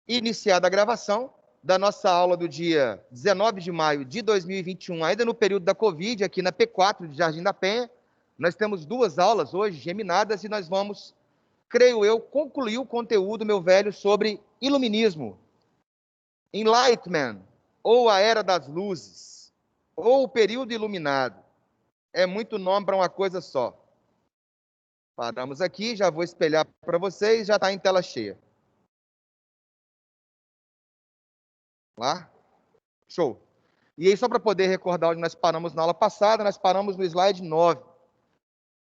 Iniciada a gravação da nossa aula do dia 19 de maio de 2021, ainda no período da Covid, aqui na P4 de Jardim da Penha. Nós temos duas aulas hoje, geminadas, e nós vamos, creio eu, concluir o conteúdo, meu velho, sobre iluminismo, enlightenment, ou a era das luzes, ou o período iluminado. É muito nome para uma coisa só. Paramos aqui, já vou espelhar para vocês, já está em tela cheia. Lá? Show. E aí, só para poder recordar onde nós paramos na aula passada, nós paramos no slide 9.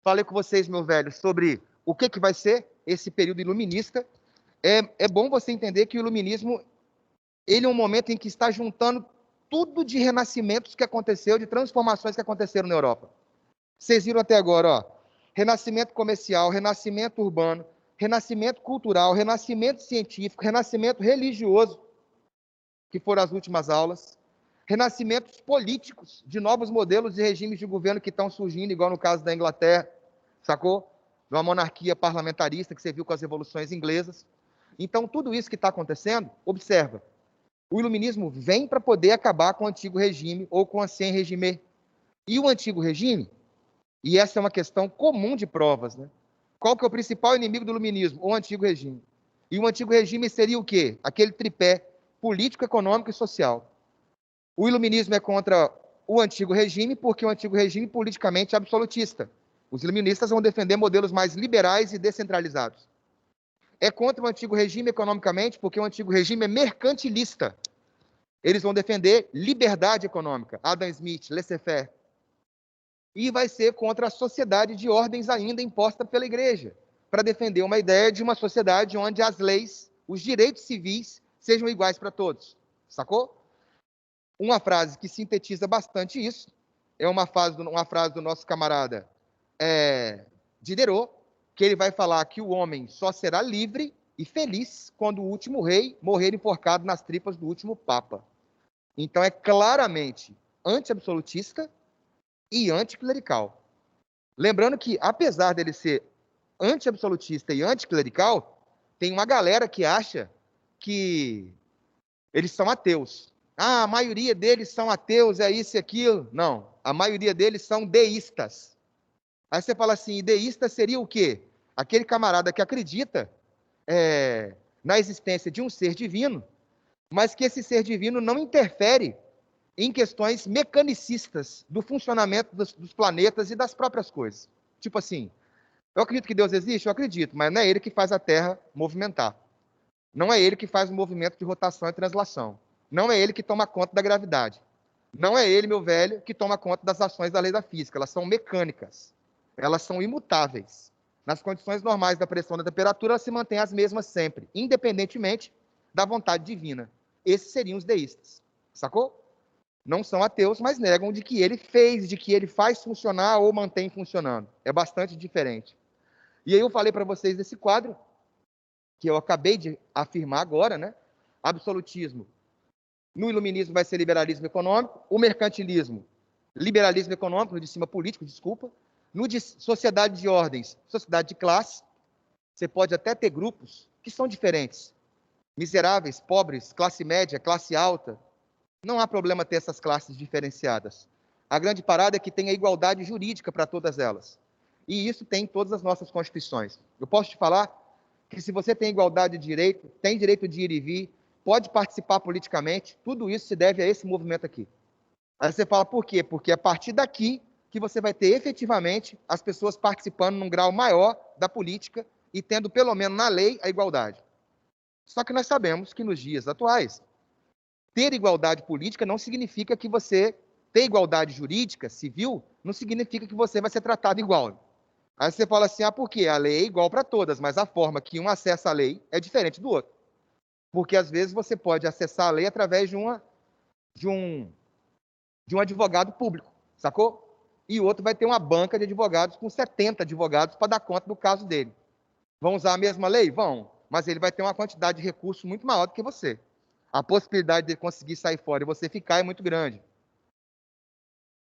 Falei com vocês, meu velho, sobre o que vai ser esse período iluminista. É bom você entender que o iluminismo, ele é um momento em que está juntando tudo de renascimentos que aconteceu, de transformações que aconteceram na Europa. Vocês viram até agora, ó, renascimento comercial, renascimento urbano, renascimento cultural, renascimento científico, renascimento religioso, que foram as últimas aulas, renascimentos políticos, de novos modelos de regimes de governo que estão surgindo, igual no caso da Inglaterra, sacou? De uma monarquia parlamentarista que você viu com as revoluções inglesas. Então, tudo isso que está acontecendo, observa, o iluminismo vem para poder acabar com o antigo regime ou com o ancien regime. E o antigo regime, e essa é uma questão comum de provas, né? Qual que é o principal inimigo do iluminismo? O antigo regime. E o antigo regime seria o quê? Aquele tripé político, econômico e social. O iluminismo é contra o antigo regime, porque o antigo regime politicamente é absolutista. Os iluministas vão defender modelos mais liberais e descentralizados. É contra o antigo regime economicamente, porque o antigo regime é mercantilista. Eles vão defender liberdade econômica, Adam Smith, laissez-faire. E vai ser contra a sociedade de ordens ainda imposta pela igreja, para defender uma ideia de uma sociedade onde as leis, os direitos civis, sejam iguais para todos. Sacou? Uma frase que sintetiza bastante isso é uma frase do nosso camarada Diderot, que ele vai falar que o homem só será livre e feliz quando o último rei morrer enforcado nas tripas do último papa. Então é claramente anti-absolutista e anticlerical. Lembrando que, apesar dele ser anti-absolutista e anticlerical, tem uma galera que acha que eles são ateus. Ah, a maioria deles são ateus, é isso e aquilo. Não, a maioria deles são deístas. Aí você fala assim, deísta seria o quê? Aquele camarada que acredita na existência de um ser divino, mas que esse ser divino não interfere em questões mecanicistas do funcionamento dos planetas e das próprias coisas. Tipo assim, eu acredito que Deus existe? Eu acredito, mas não é ele que faz a Terra movimentar. Não é ele que faz o movimento de rotação e translação. Não é ele que toma conta da gravidade. Não é ele, meu velho, que toma conta das ações da lei da física. Elas são mecânicas. Elas são imutáveis. Nas condições normais da pressão e da temperatura, elas se mantêm as mesmas sempre, independentemente da vontade divina. Esses seriam os deístas. Sacou? Não são ateus, mas negam de que ele fez, de que ele faz funcionar ou mantém funcionando. É bastante diferente. E aí eu falei para vocês desse quadro, que eu acabei de afirmar agora, né? Absolutismo. No iluminismo vai ser liberalismo econômico, o mercantilismo, liberalismo econômico, no de cima político, desculpa. No de sociedade de ordens, sociedade de classe. Você pode até ter grupos que são diferentes. Miseráveis, pobres, classe média, classe alta. Não há problema ter essas classes diferenciadas. A grande parada é que tem a igualdade jurídica para todas elas. E isso tem em todas as nossas constituições. Eu posso te falar que se você tem igualdade de direito, tem direito de ir e vir, pode participar politicamente, tudo isso se deve a esse movimento aqui. Aí você fala, por quê? Porque é a partir daqui que você vai ter efetivamente as pessoas participando num grau maior da política e tendo, pelo menos na lei, a igualdade. Só que nós sabemos que nos dias atuais, ter igualdade política não significa que você ter igualdade jurídica, civil, não significa que você vai ser tratado igual. Aí você fala assim, por quê? A lei é igual para todas, mas a forma que um acessa a lei é diferente do outro. Porque às vezes você pode acessar a lei através de um advogado público, sacou? E o outro vai ter uma banca de advogados com 70 advogados para dar conta do caso dele. Vão usar a mesma lei? Vão, mas ele vai ter uma quantidade de recursos muito maior do que você. A possibilidade de conseguir sair fora e você ficar é muito grande.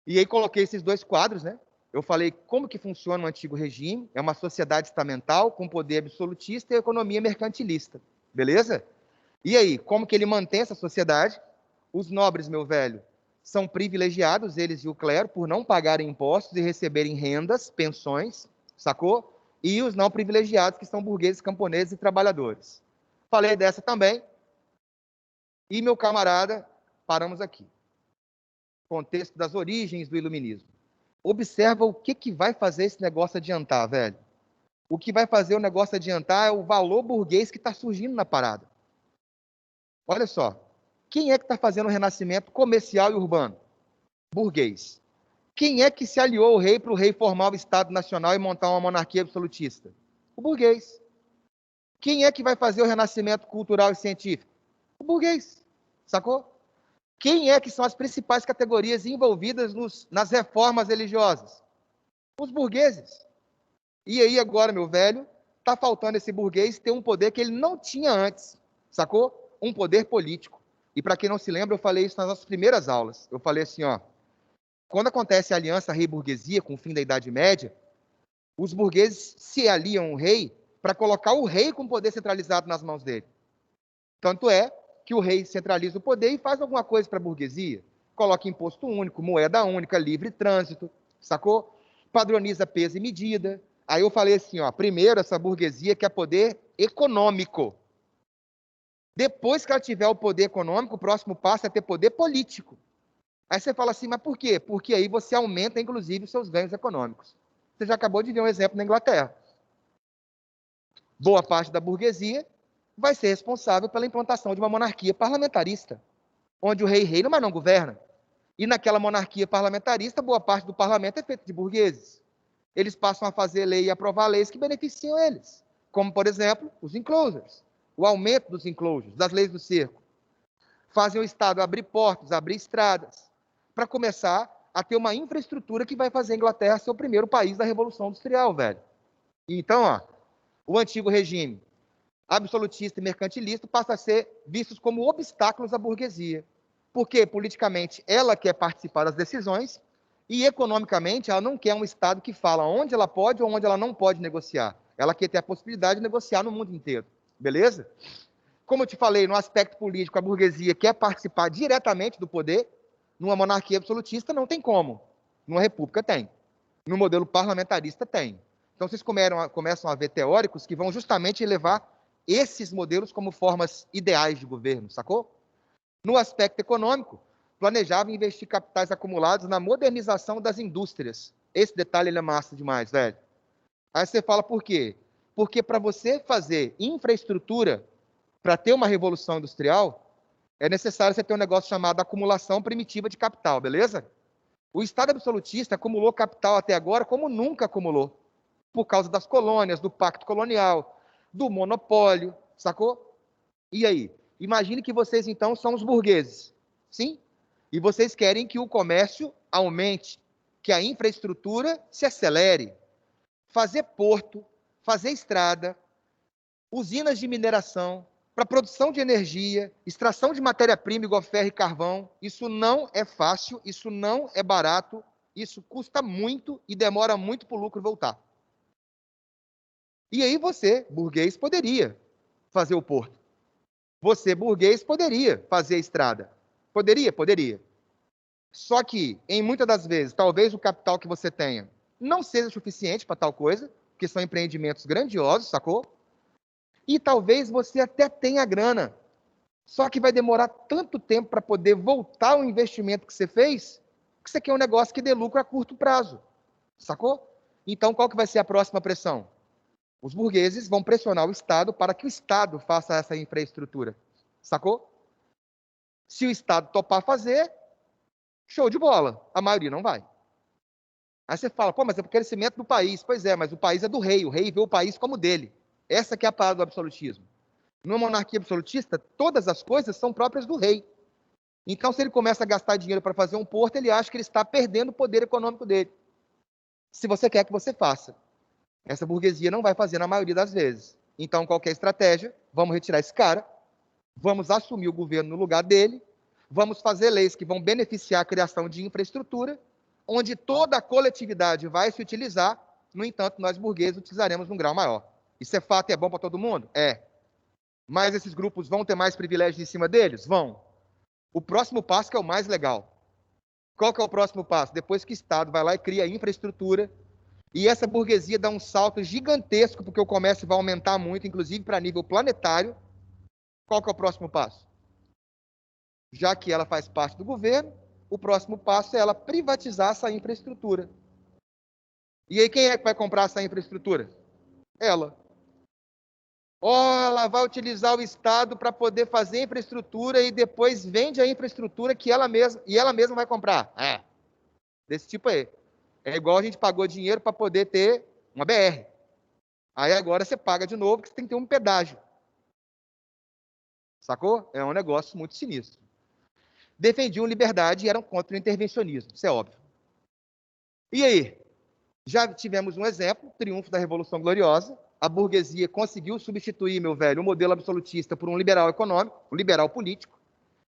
E aí coloquei esses dois quadros, né? Eu falei como que funciona o antigo regime, é uma sociedade estamental com poder absolutista e economia mercantilista, beleza? E aí, como que ele mantém essa sociedade? Os nobres, meu velho, são privilegiados, eles e o clero, por não pagarem impostos e receberem rendas, pensões, sacou? E os não privilegiados, que são burgueses, camponeses e trabalhadores. Falei dessa também. E, meu camarada, paramos aqui. Contexto das origens do iluminismo. Observa o que vai fazer esse negócio adiantar, velho. O que vai fazer o negócio adiantar é o valor burguês que está surgindo na parada. Olha só, quem é que está fazendo o renascimento comercial e urbano? Burguês. Quem é que se aliou ao rei para o rei formar o Estado Nacional e montar uma monarquia absolutista? O burguês. Quem é que vai fazer o renascimento cultural e científico? O burguês. Sacou? Quem é que são as principais categorias envolvidas nas reformas religiosas? Os burgueses. E aí agora, meu velho, está faltando esse burguês ter um poder que ele não tinha antes, sacou? Um poder político. E para quem não se lembra, eu falei isso nas nossas primeiras aulas. Eu falei assim, ó, quando acontece a aliança rei-burguesia com o fim da Idade Média, os burgueses se aliam ao rei para colocar o rei com o poder centralizado nas mãos dele. Tanto é que o rei centraliza o poder e faz alguma coisa para a burguesia. Coloca imposto único, moeda única, livre trânsito, sacou? Padroniza peso e medida. Aí eu falei assim, ó, primeiro essa burguesia quer poder econômico. Depois que ela tiver o poder econômico, o próximo passo é ter poder político. Aí você fala assim, mas por quê? Porque aí você aumenta, inclusive, os seus ganhos econômicos. Você já acabou de ver um exemplo na Inglaterra. Boa parte da burguesia vai ser responsável pela implantação de uma monarquia parlamentarista, onde o rei reina, mas não governa. E naquela monarquia parlamentarista, boa parte do parlamento é feita de burgueses. Eles passam a fazer lei e aprovar leis que beneficiam eles, como, por exemplo, os enclosures, o aumento dos enclosures, das leis do cerco. Fazem o Estado abrir portos, abrir estradas, para começar a ter uma infraestrutura que vai fazer a Inglaterra ser o primeiro país da Revolução Industrial, velho. Então, ó, o antigo regime absolutista e mercantilista passa a ser vistos como obstáculos à burguesia. Porque, politicamente, ela quer participar das decisões e, economicamente, ela não quer um Estado que fala onde ela pode ou onde ela não pode negociar. Ela quer ter a possibilidade de negociar no mundo inteiro. Beleza? Como eu te falei, no aspecto político, a burguesia quer participar diretamente do poder. Numa monarquia absolutista, não tem como. Numa república, tem. No modelo parlamentarista, tem. Então, vocês começam a ver teóricos que vão justamente levar esses modelos como formas ideais de governo, sacou? No aspecto econômico, planejava investir capitais acumulados na modernização das indústrias. Esse detalhe ele é massa demais, velho. Aí você fala por quê? Porque para você fazer infraestrutura, para ter uma revolução industrial, é necessário você ter um negócio chamado acumulação primitiva de capital, beleza? O Estado absolutista acumulou capital até agora como nunca acumulou, por causa das colônias, do pacto colonial, do monopólio, sacou? E aí? Imagine que vocês, então, são os burgueses, sim? E vocês querem que o comércio aumente, que a infraestrutura se acelere. Fazer porto, fazer estrada, usinas de mineração, para produção de energia, extração de matéria-prima igual ferro e carvão, isso não é fácil, isso não é barato, isso custa muito e demora muito para o lucro voltar. E aí você, burguês, poderia fazer o porto. Você, burguês, poderia fazer a estrada. Poderia, poderia. Só que, em muitas das vezes, talvez o capital que você tenha não seja suficiente para tal coisa, porque são empreendimentos grandiosos, sacou? E talvez você até tenha grana, só que vai demorar tanto tempo para poder voltar o investimento que você fez, que você quer um negócio que dê lucro a curto prazo, sacou? Então, qual que vai ser a próxima pressão? Os burgueses vão pressionar o Estado para que o Estado faça essa infraestrutura, sacou? Se o Estado topar fazer, show de bola. A maioria não vai. Aí você fala, pô, mas é o crescimento do país. Pois é, mas o país é do rei. O rei vê o país como dele. Essa que é a parada do absolutismo. Numa monarquia absolutista, todas as coisas são próprias do rei. Então, se ele começa a gastar dinheiro para fazer um porto, ele acha que ele está perdendo o poder econômico dele. Se você quer que você faça. Essa burguesia não vai fazer na maioria das vezes. Então, qualquer estratégia, vamos retirar esse cara, vamos assumir o governo no lugar dele, vamos fazer leis que vão beneficiar a criação de infraestrutura, onde toda a coletividade vai se utilizar, no entanto, nós burgueses utilizaremos num grau maior. Isso é fato e é bom para todo mundo? É. Mas esses grupos vão ter mais privilégios em cima deles? Vão. O próximo passo que é o mais legal. Qual que é o próximo passo? Depois que o Estado vai lá e cria a infraestrutura, e essa burguesia dá um salto gigantesco, porque o comércio vai aumentar muito, inclusive para nível planetário. Qual que é o próximo passo? Já que ela faz parte do governo, o próximo passo é ela privatizar essa infraestrutura. E aí quem é que vai comprar essa infraestrutura? Ela. Ela vai utilizar o Estado para poder fazer infraestrutura e depois vende a infraestrutura que ela mesma vai comprar. Desse tipo aí. É igual a gente pagou dinheiro para poder ter uma BR. Aí agora você paga de novo, porque você tem que ter um pedágio. Sacou? É um negócio muito sinistro. Defendiam liberdade e eram contra o intervencionismo, isso é óbvio. E aí? Já tivemos um exemplo, triunfo da Revolução Gloriosa. A burguesia conseguiu substituir, meu velho, o modelo absolutista por um liberal econômico, um liberal político,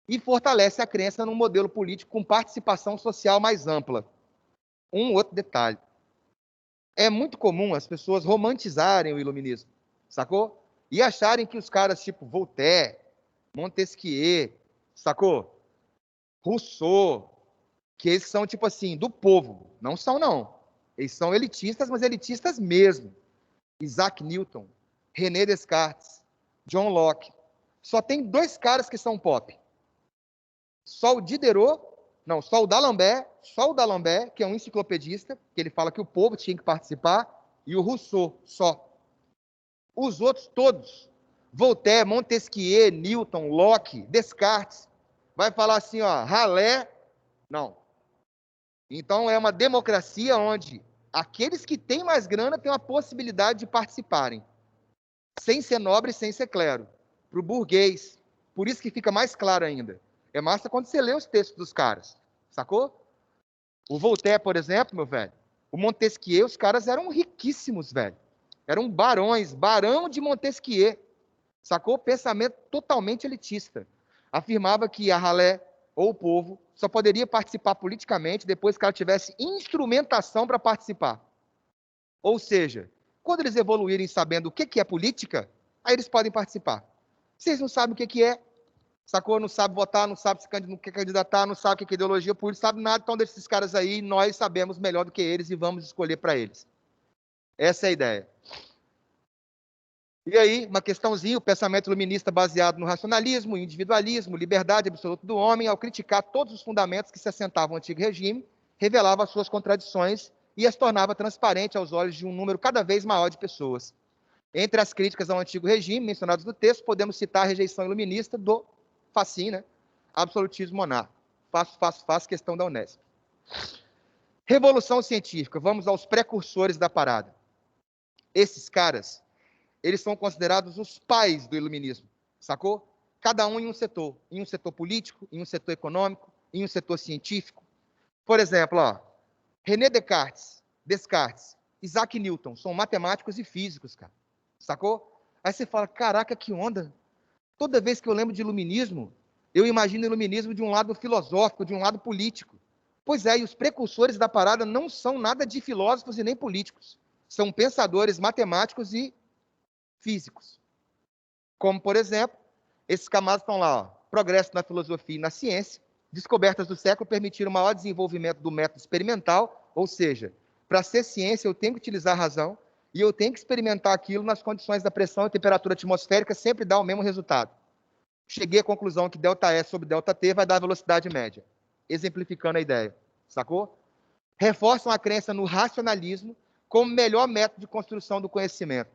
e fortalece a crença num modelo político com participação social mais ampla. Um outro detalhe. É muito comum as pessoas romantizarem o iluminismo, sacou? E acharem que os caras tipo Voltaire, Montesquieu, sacou? Rousseau, que eles são tipo assim, do povo. Não são, não. Eles são elitistas, mas elitistas mesmo. Isaac Newton, René Descartes, John Locke. Só tem dois caras que são pop. Só o Diderot, não, só o D'Alembert, que é um enciclopedista, que ele fala que o povo tinha que participar, e o Rousseau, só. Os outros todos, Voltaire, Montesquieu, Newton, Locke, Descartes, vai falar assim, ó, ralé, não. Então é uma democracia onde aqueles que têm mais grana têm a possibilidade de participarem, sem ser nobre, sem ser clero, para o burguês. Por isso que fica mais claro ainda. É massa quando você lê os textos dos caras, sacou? O Voltaire, por exemplo, meu velho, o Montesquieu, os caras eram riquíssimos, velho. Eram barões, barão de Montesquieu, sacou? Pensamento totalmente elitista. Afirmava que a ralé, ou o povo, só poderia participar politicamente depois que ela tivesse instrumentação para participar. Ou seja, quando eles evoluírem sabendo o que é política, aí eles podem participar. Vocês não sabem o que é, sacou? Não sabe votar, não sabe se candidatar, não sabe o que é ideologia política, sabe nada, então deixa esses caras aí, nós sabemos melhor do que eles e vamos escolher para eles. Essa é a ideia. E aí, uma questãozinha, o pensamento iluminista baseado no racionalismo, individualismo, liberdade absoluta do homem, ao criticar todos os fundamentos que se assentavam no antigo regime, revelava as suas contradições e as tornava transparentes aos olhos de um número cada vez maior de pessoas. Entre as críticas ao antigo regime, mencionadas no texto, podemos citar a rejeição iluminista do Fachin, né? Absolutismo monárquico. Faço questão da Unesp. Revolução científica. Vamos aos precursores da parada. Esses caras, eles são considerados os pais do iluminismo, sacou? Cada um em um setor político, em um setor econômico, em um setor científico. Por exemplo, ó, René Descartes, Isaac Newton, são matemáticos e físicos, cara, sacou? Aí você fala, caraca, que onda. Toda vez que eu lembro de iluminismo, eu imagino o iluminismo de um lado filosófico, de um lado político. Pois é, e os precursores da parada não são nada de filósofos e nem políticos. São pensadores matemáticos e físicos. Como, por exemplo, esses camadas estão lá, ó, progresso na filosofia e na ciência, descobertas do século permitiram o maior desenvolvimento do método experimental, ou seja, para ser ciência eu tenho que utilizar a razão e eu tenho que experimentar aquilo nas condições da pressão e temperatura atmosférica, sempre dá o mesmo resultado. Cheguei à conclusão que ΔS sobre ΔT vai dar a velocidade média, exemplificando a ideia, sacou? Reforçam a crença no racionalismo como melhor método de construção do conhecimento.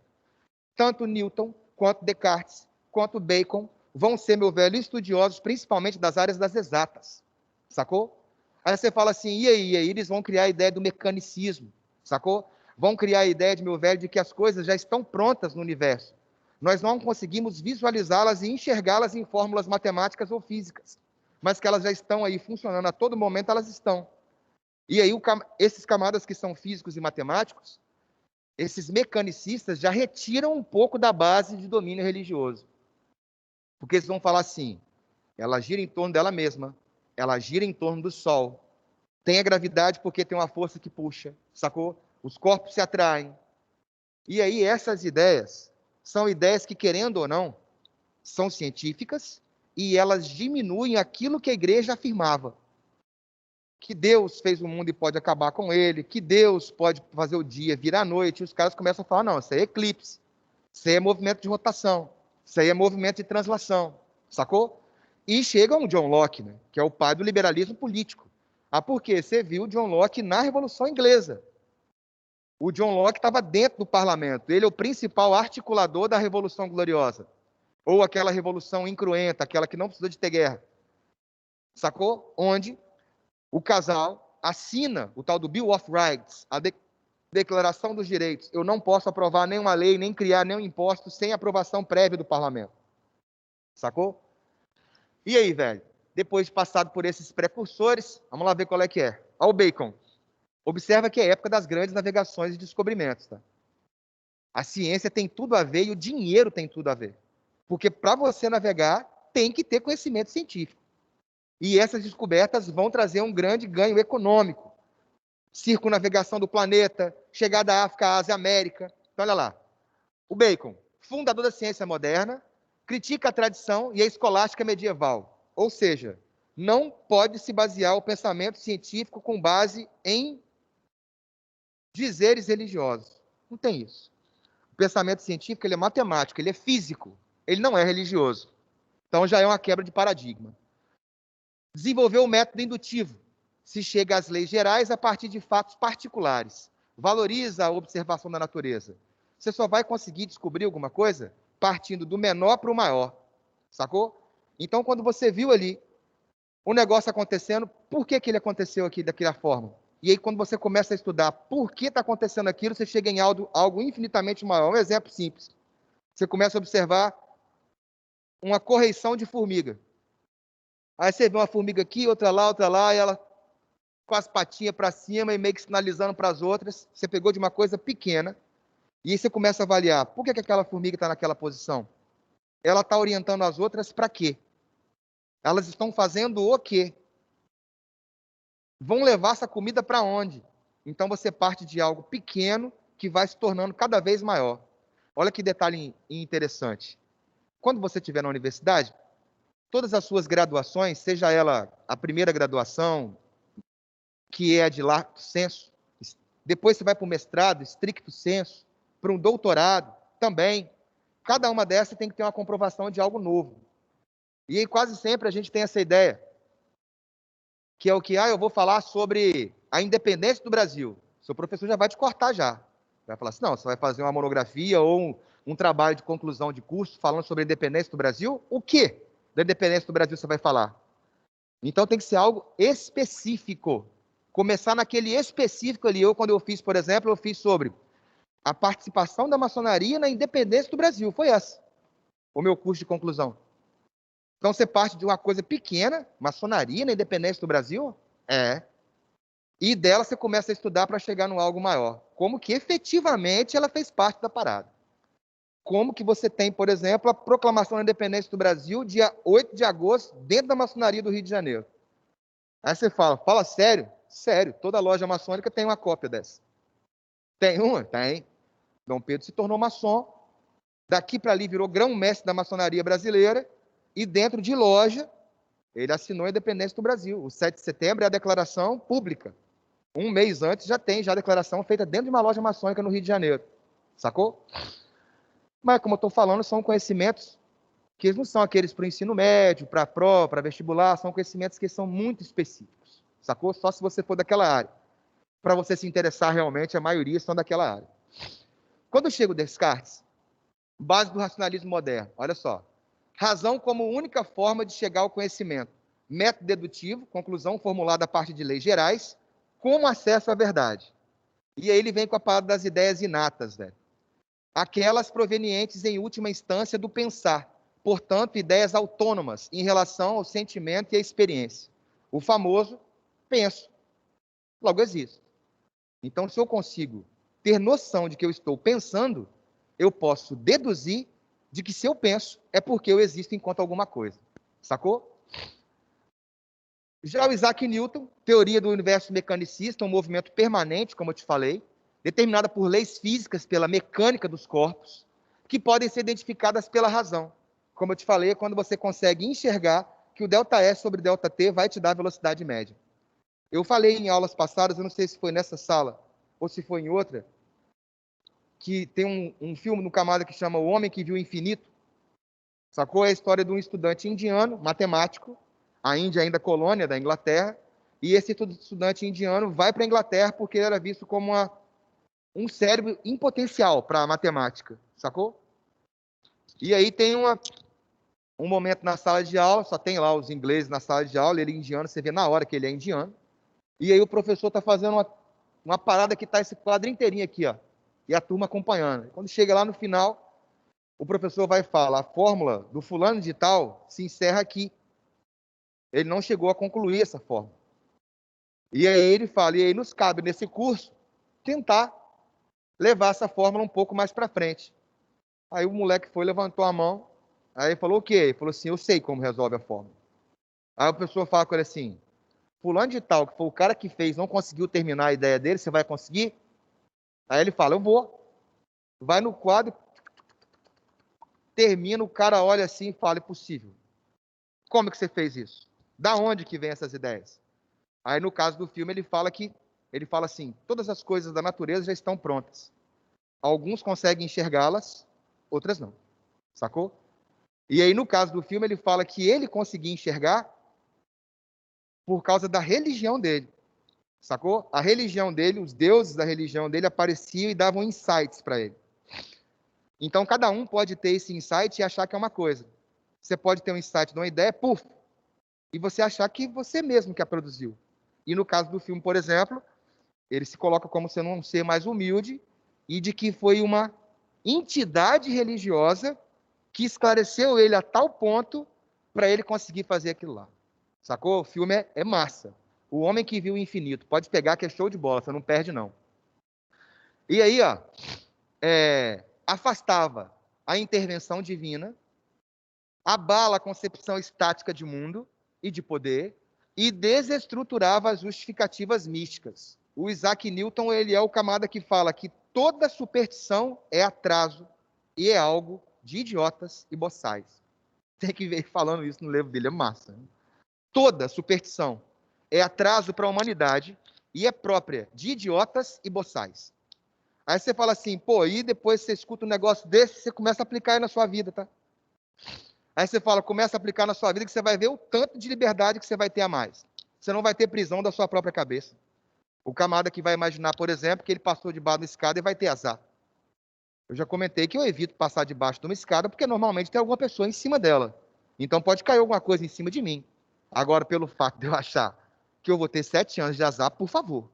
Tanto Newton, quanto Descartes, quanto Bacon vão ser, meu velho, estudiosos principalmente das áreas das exatas, sacou? Aí você fala assim, e aí? Eles vão criar a ideia do mecanicismo, sacou? Vão criar a ideia, de meu velho, de que as coisas já estão prontas no universo. Nós não conseguimos visualizá-las e enxergá-las em fórmulas matemáticas ou físicas, mas que elas já estão aí funcionando a todo momento, elas estão. E aí, esses camadas que são físicos e matemáticos, esses mecanicistas já retiram um pouco da base de domínio religioso. Porque eles vão falar assim, ela gira em torno dela mesma, ela gira em torno do Sol, tem a gravidade porque tem uma força que puxa, sacou? Os corpos se atraem. E aí essas ideias são ideias que, querendo ou não, são científicas e elas diminuem aquilo que a igreja afirmava. Que Deus fez o mundo e pode acabar com ele, que Deus pode fazer o dia virar a noite, e os caras começam a falar, não, isso aí é eclipse, isso aí é movimento de rotação, isso aí é movimento de translação, sacou? E chega um John Locke, né, que é o pai do liberalismo político. Ah, por quê? Você viu o John Locke na Revolução Inglesa. O John Locke estava dentro do parlamento, ele é o principal articulador da Revolução Gloriosa, ou aquela revolução incruenta, aquela que não precisou de ter guerra, sacou? Onde o casal assina o tal do Bill of Rights, a Declaração dos Direitos. Eu não posso aprovar nenhuma lei, nem criar nenhum imposto sem aprovação prévia do parlamento. Sacou? E aí, velho? Depois de passado por esses precursores, vamos lá ver qual é que é. Olha o Bacon. Observa que é a época das grandes navegações e descobrimentos. Tá? A ciência tem tudo a ver e o dinheiro tem tudo a ver. Porque para você navegar, tem que ter conhecimento científico. E essas descobertas vão trazer um grande ganho econômico. Circunnavegação do planeta, chegada da África, Ásia, América. Então, olha lá. O Bacon, fundador da ciência moderna, critica a tradição e a escolástica medieval. Ou seja, não pode se basear o pensamento científico com base em dizeres religiosos. Não tem isso. O pensamento científico ele é matemático, ele é físico, ele não é religioso. Então já é uma quebra de paradigma. Desenvolveu o método indutivo. Se chega às leis gerais a partir de fatos particulares. Valoriza a observação da natureza. Você só vai conseguir descobrir alguma coisa partindo do menor para o maior. Sacou? Então, quando você viu ali um negócio acontecendo, por que ele aconteceu aqui daquela forma? E aí, quando você começa a estudar por que está acontecendo aquilo, você chega em algo infinitamente maior. Um exemplo simples. Você começa a observar uma correição de formiga. Aí você vê uma formiga aqui, outra lá, e ela com as patinhas para cima e meio que sinalizando para as outras. Você pegou de uma coisa pequena e aí você começa a avaliar. Por que aquela formiga está naquela posição? Ela está orientando as outras para quê? Elas estão fazendo o quê? Vão levar essa comida para onde? Então você parte de algo pequeno que vai se tornando cada vez maior. Olha que detalhe interessante. Quando você estiver na universidade, todas as suas graduações, seja ela a primeira graduação, que é de lato sensu, depois você vai para o mestrado, stricto sensu, para um doutorado, também. Cada uma dessas tem que ter uma comprovação de algo novo. E aí quase sempre a gente tem essa ideia, que é o que, eu vou falar sobre a independência do Brasil. Seu professor já vai te cortar já. Vai falar assim, não, você vai fazer uma monografia ou um trabalho de conclusão de curso falando sobre a independência do Brasil? O quê da independência do Brasil você vai falar? Então tem que ser algo específico. Começar naquele específico ali. Quando eu fiz, por exemplo, eu fiz sobre a participação da maçonaria na independência do Brasil. Foi essa, o meu curso de conclusão. Então você parte de uma coisa pequena, maçonaria na independência do Brasil? É. E dela você começa a estudar para chegar no algo maior. Como que efetivamente ela fez parte da parada. Como que você tem, por exemplo, a proclamação da independência do Brasil, dia 8 de agosto, dentro da maçonaria do Rio de Janeiro. Aí você fala sério? Sério, toda loja maçônica tem uma cópia dessa. Tem uma? Tem. Dom Pedro se tornou maçom, daqui para ali virou grão-mestre da maçonaria brasileira, e dentro de loja, ele assinou a independência do Brasil. O 7 de setembro é a declaração pública. Um mês antes já tem a declaração feita dentro de uma loja maçônica no Rio de Janeiro. Sacou? Mas, como eu estou falando, são conhecimentos que não são aqueles para o ensino médio, para a pró, para vestibular, são conhecimentos que são muito específicos. Sacou? Só se você for daquela área. Para você se interessar realmente, a maioria são daquela área. Quando chega o Descartes, base do racionalismo moderno, olha só. Razão como única forma de chegar ao conhecimento. Método dedutivo, conclusão formulada a partir de leis gerais, como acesso à verdade. E aí ele vem com a palavra das ideias inatas, velho. Aquelas provenientes em última instância do pensar, portanto, ideias autônomas em relação ao sentimento e à experiência. O famoso penso, logo existo. Então, se eu consigo ter noção de que eu estou pensando, eu posso deduzir de que se eu penso, é porque eu existo enquanto alguma coisa. Sacou? Já o Isaac Newton, teoria do universo mecanicista, um movimento permanente, como eu te falei, determinada por leis físicas, pela mecânica dos corpos, que podem ser identificadas pela razão. como eu te falei, é quando você consegue enxergar que o ΔS sobre ΔT vai te dar a velocidade média. Eu falei em aulas passadas, eu não sei se foi nessa sala ou se foi em outra, que tem um filme no Camada que chama O Homem que Viu o Infinito, sacou? É a história de um estudante indiano, matemático, a Índia ainda colônia da Inglaterra, e esse estudante indiano vai para a Inglaterra porque ele era visto como um cérebro em potencial para a matemática, sacou? E aí tem um momento na sala de aula, só tem lá os ingleses na sala de aula, ele é indiano, você vê na hora que ele é indiano, e aí o professor está fazendo uma parada que está esse quadro inteirinho aqui, ó, e a turma acompanhando. Quando chega lá no final, o professor vai falar, a fórmula do fulano de tal se encerra aqui. Ele não chegou a concluir essa fórmula. E aí ele fala, e aí nos cabe nesse curso tentar levar essa fórmula um pouco mais para frente. Aí o moleque foi, levantou a mão, aí falou o quê? Ele falou assim, eu sei como resolve a fórmula. Aí a pessoa fala com ele assim, fulano de tal, que foi o cara que fez, não conseguiu terminar a ideia dele, você vai conseguir? Aí ele fala, eu vou. Vai no quadro, termina, o cara olha assim e fala, é possível. Como é que você fez isso? Da onde que vem essas ideias? Aí no caso do filme ele fala assim, todas as coisas da natureza já estão prontas. Alguns conseguem enxergá-las, outras não. Sacou? E aí no caso do filme ele fala que ele conseguia enxergar por causa da religião dele. Sacou? A religião dele, os deuses da religião dele apareciam e davam insights para ele. Então cada um pode ter esse insight e achar que é uma coisa. Você pode ter um insight de uma ideia, puf, e você achar que você mesmo que a produziu. E no caso do filme, por exemplo, ele se coloca como sendo um ser mais humilde e de que foi uma entidade religiosa que esclareceu ele a tal ponto para ele conseguir fazer aquilo lá. Sacou? O filme é massa. O Homem que Viu o Infinito. Pode pegar que é show de bola, você não perde não. E aí, ó, afastava a intervenção divina, abala a concepção estática de mundo e de poder e desestruturava as justificativas místicas. O Isaac Newton, ele é o camada que fala que toda superstição é atraso e é algo de idiotas e boçais. Tem que ver falando isso no livro dele, é massa. Né? Toda superstição é atraso para a humanidade e é própria de idiotas e boçais. Aí você fala assim, pô, e depois você escuta um negócio desse, você começa a aplicar aí na sua vida, tá? Aí você fala, começa a aplicar na sua vida que você vai ver o tanto de liberdade que você vai ter a mais. Você não vai ter prisão da sua própria cabeça. O camada que vai imaginar, por exemplo, que ele passou debaixo da escada e vai ter azar. Eu já comentei que eu evito passar debaixo de uma escada porque normalmente tem alguma pessoa em cima dela. Então pode cair alguma coisa em cima de mim. Agora, pelo fato de eu achar que eu vou ter 7 anos de azar, por favor.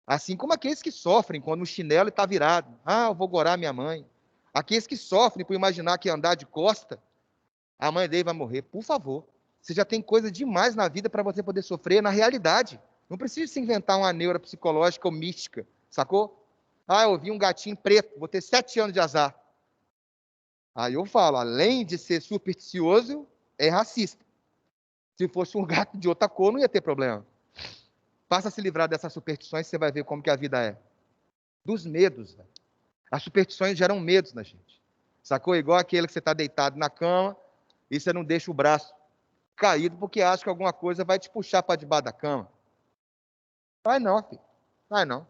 Assim como aqueles que sofrem quando o chinelo está virado. Ah, eu vou gorar minha mãe. Aqueles que sofrem por imaginar que andar de costa, a mãe dele vai morrer. Por favor. Você já tem coisa demais na vida para você poder sofrer na realidade. Não precisa se inventar uma neura psicológica ou mística, sacou? Ah, eu vi um gatinho preto, vou ter 7 anos de azar. Aí eu falo, além de ser supersticioso, é racista. Se fosse um gato de outra cor, não ia ter problema. Passa a se livrar dessas superstições, você vai ver como que a vida é. Dos medos, velho. As superstições geram medos na gente. Sacou? Igual aquele que você está deitado na cama e você não deixa o braço caído porque acha que alguma coisa vai te puxar para debaixo da cama. Vai não, filho. Vai não.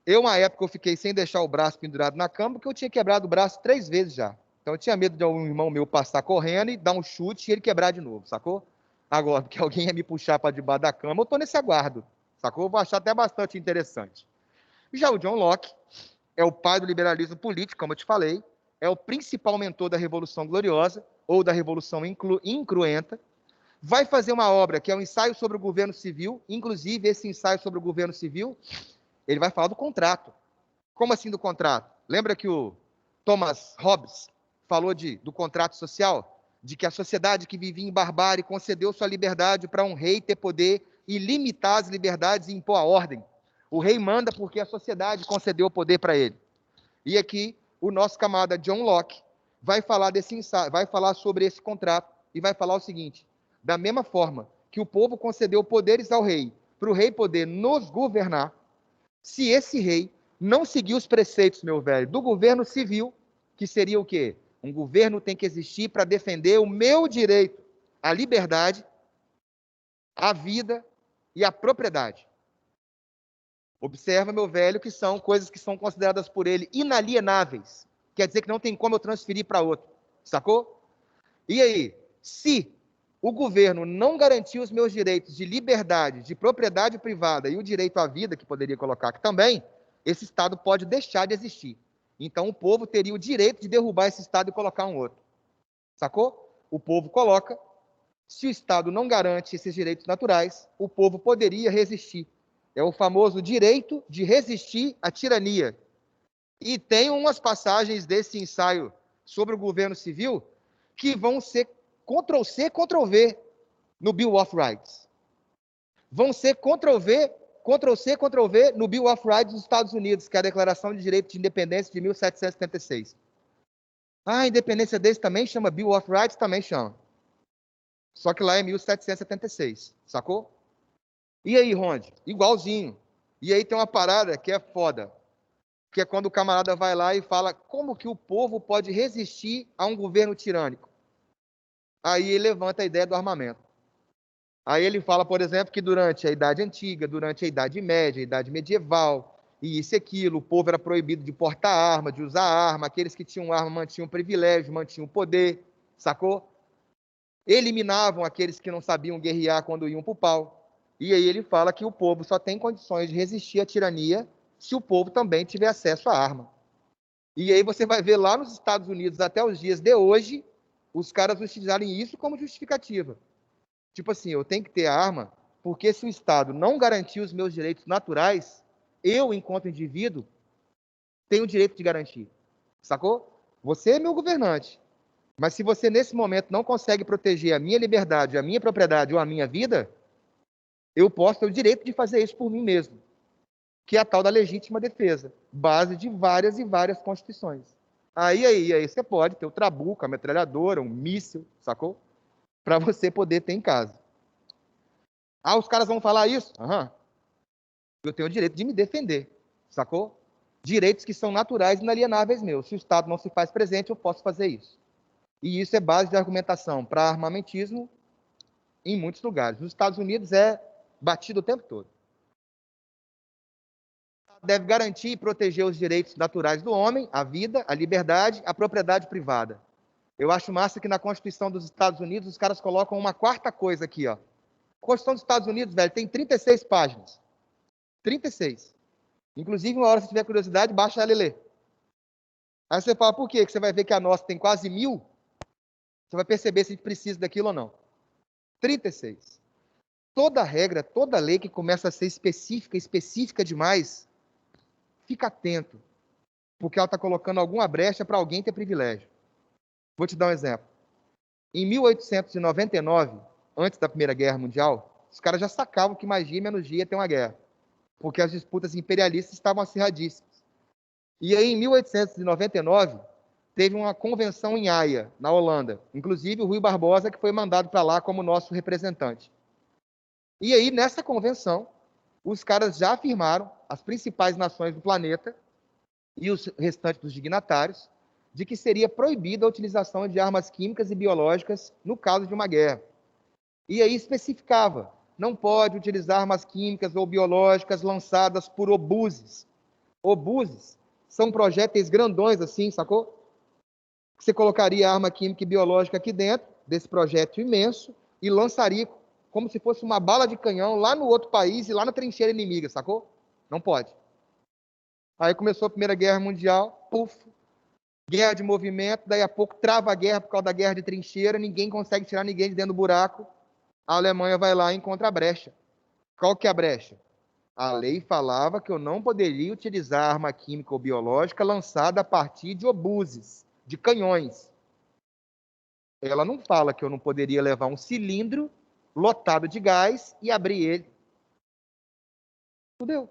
Uma época, eu fiquei sem deixar o braço pendurado na cama porque eu tinha quebrado o braço 3 vezes já. Então eu tinha medo de um irmão meu passar correndo e dar um chute e ele quebrar de novo, sacou? Agora, porque alguém ia me puxar para debaixo da cama, eu estou nesse aguardo, sacou? Eu vou achar até bastante interessante. Já o John Locke é o pai do liberalismo político, como eu te falei, é o principal mentor da Revolução Gloriosa, ou da Revolução Incruenta, vai fazer uma obra que é um ensaio sobre o governo civil, inclusive esse ensaio sobre o governo civil, ele vai falar do contrato. Como assim do contrato? Lembra que o Thomas Hobbes falou do contrato social? De que a sociedade que vivia em barbárie concedeu sua liberdade para um rei ter poder e limitar as liberdades e impor a ordem. O rei manda porque a sociedade concedeu o poder para ele. E aqui, o nosso camarada John Locke vai falar desse ensaio, vai falar sobre esse contrato e vai falar o seguinte: da mesma forma que o povo concedeu poderes ao rei, para o rei poder nos governar, se esse rei não seguir os preceitos, meu velho, do governo civil, que seria o quê? Um governo tem que existir para defender o meu direito à liberdade, à vida e à propriedade. Observa, meu velho, que são coisas que são consideradas por ele inalienáveis. Quer dizer que não tem como eu transferir para outro. Sacou? E aí, se o governo não garantir os meus direitos de liberdade, de propriedade privada e o direito à vida, que poderia colocar aqui também, esse Estado pode deixar de existir. Então, o povo teria o direito de derrubar esse Estado e colocar um outro. Sacou? O povo coloca. Se o Estado não garante esses direitos naturais, o povo poderia resistir. É o famoso direito de resistir à tirania. E tem umas passagens desse ensaio sobre o governo civil que vão ser Ctrl-C, Ctrl-V no Bill of Rights. Vão ser Ctrl-V, Ctrl-C, Ctrl-V no Bill of Rights dos Estados Unidos, que é a Declaração de Direito de Independência de 1776. A independência deles também chama Bill of Rights? Também chama. Só que lá é 1776, sacou? E aí, Ronde? Igualzinho. E aí tem uma parada que é foda, que é quando o camarada vai lá e fala como que o povo pode resistir a um governo tirânico. Aí ele levanta a ideia do armamento. Aí ele fala, por exemplo, que durante a Idade Antiga, durante a Idade Média, a Idade Medieval, e isso e aquilo, o povo era proibido de portar arma, de usar arma, aqueles que tinham arma mantinham privilégio, mantinham poder, sacou? Eliminavam aqueles que não sabiam guerrear quando iam para o pau. E aí ele fala que o povo só tem condições de resistir à tirania se o povo também tiver acesso à arma. E aí você vai ver lá nos Estados Unidos, até os dias de hoje, os caras utilizarem isso como justificativa. Tipo assim, eu tenho que ter arma, porque se o Estado não garantir os meus direitos naturais, eu, enquanto indivíduo, tenho o direito de garantir. Sacou? Você é meu governante. Mas se você, nesse momento, não consegue proteger a minha liberdade, a minha propriedade ou a minha vida, eu posso ter o direito de fazer isso por mim mesmo, que é a tal da legítima defesa, base de várias e várias constituições. Aí você pode ter o trabuco, a metralhadora, um míssil, sacou? Para você poder ter em casa. Ah, os caras vão falar isso? Aham. Eu tenho o direito de me defender, sacou? Direitos que são naturais e inalienáveis meus. Se o Estado não se faz presente, eu posso fazer isso. E isso é base de argumentação para armamentismo em muitos lugares. Nos Estados Unidos é batido o tempo todo. Deve garantir e proteger os direitos naturais do homem, a vida, a liberdade, a propriedade privada. Eu acho massa que na Constituição dos Estados Unidos os caras colocam uma quarta coisa aqui, ó. A Constituição dos Estados Unidos, velho, tem 36 páginas. 36. Inclusive, uma hora, se tiver curiosidade, baixa ela e lê. Aí você fala, por quê? Que você vai ver que a nossa tem quase 1000. Você vai perceber se a gente precisa daquilo ou não. 36. Toda regra, toda lei que começa a ser específica demais, fica atento, porque ela está colocando alguma brecha para alguém ter privilégio. Vou te dar um exemplo. Em 1899, antes da Primeira Guerra Mundial, os caras já sacavam que mais dia e menos dia ia ter uma guerra, porque as disputas imperialistas estavam acirradíssimas. E aí, em 1899, teve uma convenção em Haia, na Holanda. Inclusive, o Rui Barbosa, que foi mandado para lá como nosso representante. E aí, nessa convenção, os caras já afirmaram, as principais nações do planeta e os restantes dos dignatários, de que seria proibida a utilização de armas químicas e biológicas no caso de uma guerra. E aí especificava, não pode utilizar armas químicas ou biológicas lançadas por obuses. Obuses são projéteis grandões assim, sacou? Você colocaria a arma química e biológica aqui dentro desse projétil imenso e lançaria como se fosse uma bala de canhão lá no outro país e lá na trincheira inimiga, sacou? Não pode. Aí começou a Primeira Guerra Mundial, puf, guerra de movimento, daí a pouco trava a guerra por causa da guerra de trincheira, ninguém consegue tirar ninguém de dentro do buraco, a Alemanha vai lá e encontra a brecha. Qual que é a brecha? A lei falava que eu não poderia utilizar arma química ou biológica lançada a partir de obuses, de canhões. Ela não fala que eu não poderia levar um cilindro lotado de gás e abrir ele. Fudeu.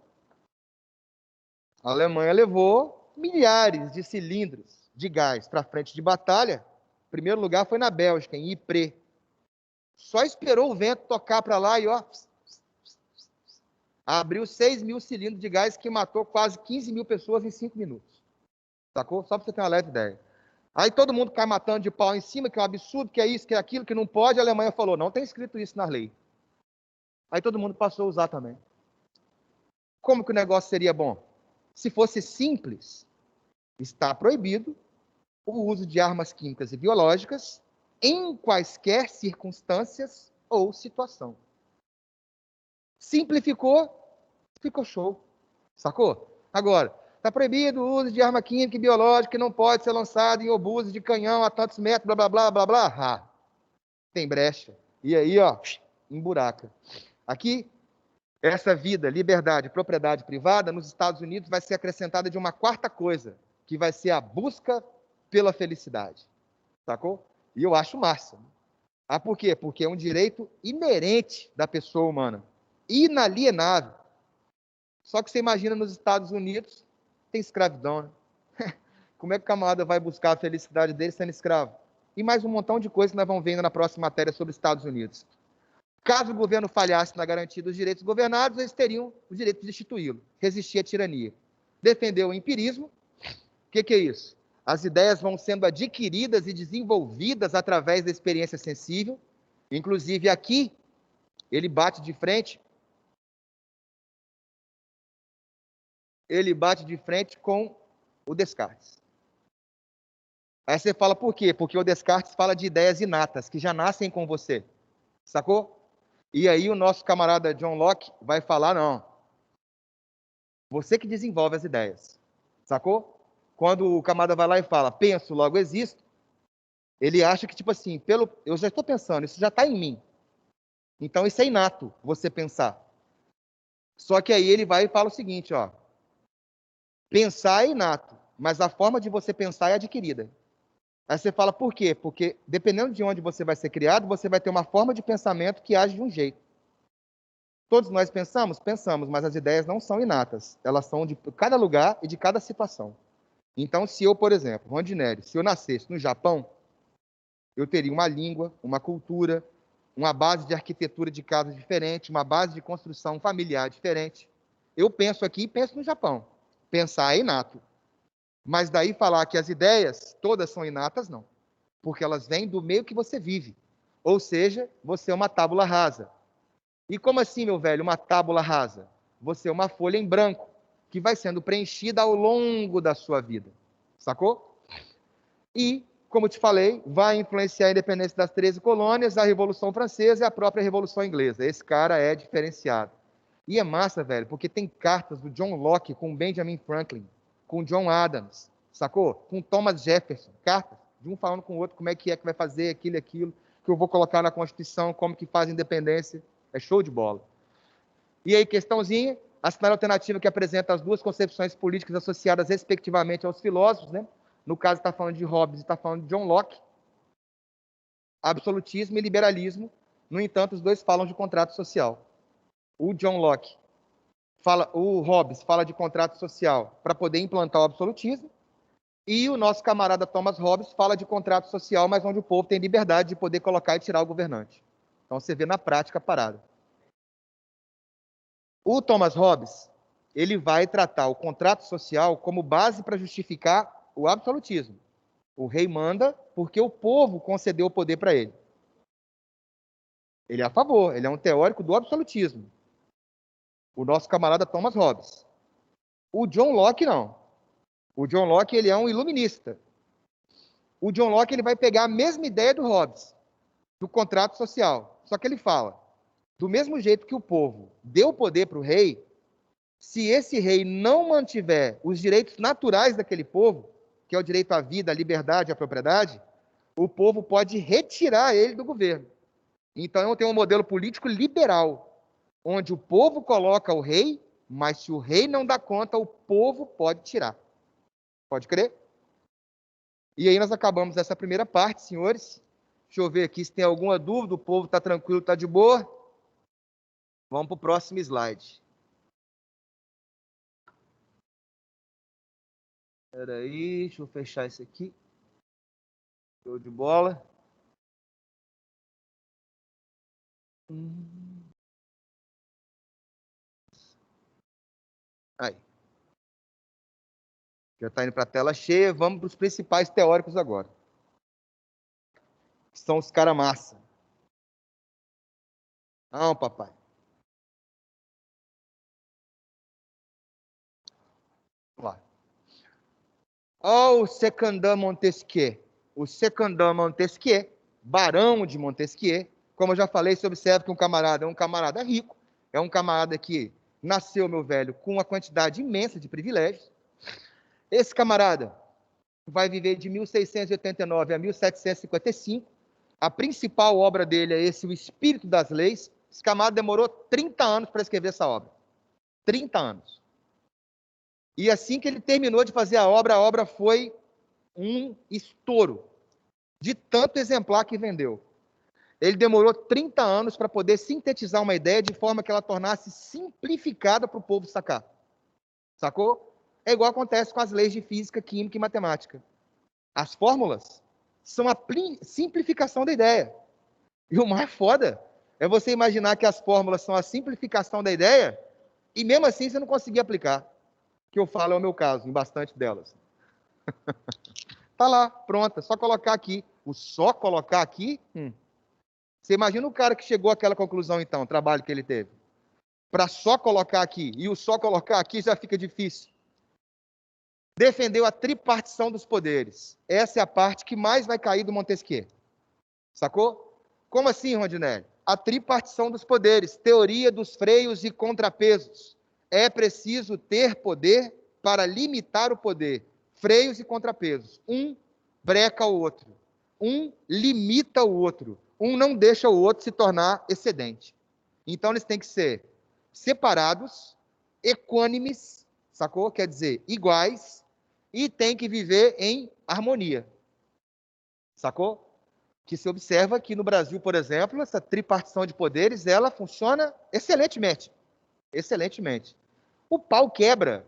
A Alemanha levou milhares de cilindros de gás para frente de batalha. O primeiro lugar foi na Bélgica, em Ypres. Só esperou o vento tocar para lá e ó, abriu 6.000 cilindros de gás que matou quase 15.000 pessoas em 5 minutos. Sacou? Só para você ter uma leve ideia. Aí todo mundo cai matando de pau em cima, que é um absurdo, que é isso, que é aquilo, que não pode. A Alemanha falou, não tem escrito isso na lei. Aí todo mundo passou a usar também. Como que o negócio seria bom? Se fosse simples, está proibido o uso de armas químicas e biológicas em quaisquer circunstâncias ou situação. Simplificou, ficou show. Sacou? Agora, está proibido o uso de arma química e biológica que não pode ser lançado em obuses de canhão a tantos metros, blá, blá, blá, blá, blá. Ah, tem brecha. E aí, ó, emburaca. Aqui, essa vida, liberdade, propriedade privada, nos Estados Unidos vai ser acrescentada de uma quarta coisa, que vai ser a busca pela felicidade. Sacou? E eu acho massa. Ah, por quê? Porque é um direito inerente da pessoa humana, inalienável. Só que você imagina nos Estados Unidos, tem escravidão, né? Como é que o camarada vai buscar a felicidade dele sendo escravo? E mais um montão de coisas que nós vamos vendo na próxima matéria sobre os Estados Unidos. Caso o governo falhasse na garantia dos direitos governados, eles teriam o direito de destituí-lo, resistir à tirania. Defender o empirismo, o que é isso? As ideias vão sendo adquiridas e desenvolvidas através da experiência sensível. Inclusive aqui, ele bate de frente com o Descartes. Aí você fala por quê? Porque o Descartes fala de ideias inatas, que já nascem com você. Sacou? E aí o nosso camarada John Locke vai falar, não, você que desenvolve as ideias. Sacou? Quando o camarada vai lá e fala, penso, logo existo, ele acha que, tipo assim, eu já estou pensando, isso já está em mim. Então isso é inato, você pensar. Só que aí ele vai e fala o seguinte, ó, pensar é inato, mas a forma de você pensar é adquirida. Aí você fala, por quê? Porque dependendo de onde você vai ser criado, você vai ter uma forma de pensamento que age de um jeito. Todos nós pensamos? Pensamos, mas as ideias não são inatas. Elas são de cada lugar e de cada situação. Então, se eu, por exemplo, Rondinelli, se eu nascesse no Japão, eu teria uma língua, uma cultura, uma base de arquitetura de casa diferente, uma base de construção familiar diferente. Eu penso aqui e penso no Japão. Pensar é inato. Mas daí falar que as ideias todas são inatas, não. Porque elas vêm do meio que você vive. Ou seja, você é uma tábula rasa. E como assim, meu velho, uma tábula rasa? Você é uma folha em branco, que vai sendo preenchida ao longo da sua vida. Sacou? E, como te falei, vai influenciar a independência das 13 colônias, a Revolução Francesa e a própria Revolução Inglesa. Esse cara é diferenciado. E é massa, velho, porque tem cartas do John Locke com Benjamin Franklin, com John Adams, sacou? Com Thomas Jefferson, cartas, de um falando com o outro como é que vai fazer aquilo e aquilo, que eu vou colocar na Constituição, como que faz a independência. É show de bola. E aí, questãozinha, a cenário alternativa que apresenta as duas concepções políticas associadas respectivamente aos filósofos, né? No caso, está falando de Hobbes e está falando de John Locke. Absolutismo e liberalismo. No entanto, os dois falam de contrato social. O John Locke o Hobbes fala de contrato social para poder implantar o absolutismo, e o nosso camarada Thomas Hobbes fala de contrato social, mas onde o povo tem liberdade de poder colocar e tirar o governante. Então você vê na prática a parada. O Thomas Hobbes, ele vai tratar o contrato social como base para justificar o absolutismo. O rei manda porque o povo concedeu o poder para ele. Ele é a favor, ele é um teórico do absolutismo. O nosso camarada Thomas Hobbes. O John Locke não. O John Locke ele é um iluminista. O John Locke ele vai pegar a mesma ideia do Hobbes, do contrato social. Só que ele fala, do mesmo jeito que o povo deu poder para o rei, se esse rei não mantiver os direitos naturais daquele povo, que é o direito à vida, à liberdade, à propriedade, o povo pode retirar ele do governo. Então eu tenho um modelo político liberal, onde o povo coloca o rei, mas se o rei não dá conta, o povo pode tirar. Pode crer? E aí nós acabamos essa primeira parte, senhores. Deixa eu ver aqui se tem alguma dúvida. O povo está tranquilo, está de boa. Vamos para o próximo slide. Espera aí, deixa eu fechar isso aqui. Show de bola. Aí. Já está indo para a tela cheia. Vamos para os principais teóricos agora. Que são os caras massa. Não, papai. Vamos lá. Olha o Secundin Montesquieu. O Secundin Montesquieu, barão de Montesquieu, como eu já falei, você observa que um camarada é um camarada rico, é um camarada que nasceu, meu velho, com uma quantidade imensa de privilégios. Esse camarada vai viver de 1689 a 1755. A principal obra dele é esse, O Espírito das Leis. Esse camarada demorou 30 anos para escrever essa obra. 30 anos. E assim que ele terminou de fazer a obra foi um estouro de tanto exemplar que vendeu. Ele demorou 30 anos para poder sintetizar uma ideia de forma que ela tornasse simplificada para o povo sacar. Sacou? É igual acontece com as leis de física, química e matemática. As fórmulas são a simplificação da ideia. E o mais foda é você imaginar que as fórmulas são a simplificação da ideia e mesmo assim você não conseguir aplicar. Que eu falo é o meu caso, em bastante delas. Tá lá, pronta, só colocar aqui. O só colocar aqui, Você imagina o cara que chegou àquela conclusão, então, o trabalho que ele teve. Para só colocar aqui, e o só colocar aqui já fica difícil. Defendeu a tripartição dos poderes. Essa é a parte que mais vai cair do Montesquieu. Sacou? Como assim, Rondinelli? A tripartição dos poderes, teoria dos freios e contrapesos. É preciso ter poder para limitar o poder. Freios e contrapesos. Um breca o outro. Um limita o outro. Um não deixa o outro se tornar excedente. Então, eles têm que ser separados, equânimes, sacou? Quer dizer, iguais, e tem que viver em harmonia. Sacou? Que se observa que no Brasil, por exemplo, essa tripartição de poderes, ela funciona excelentemente. Excelentemente. O pau quebra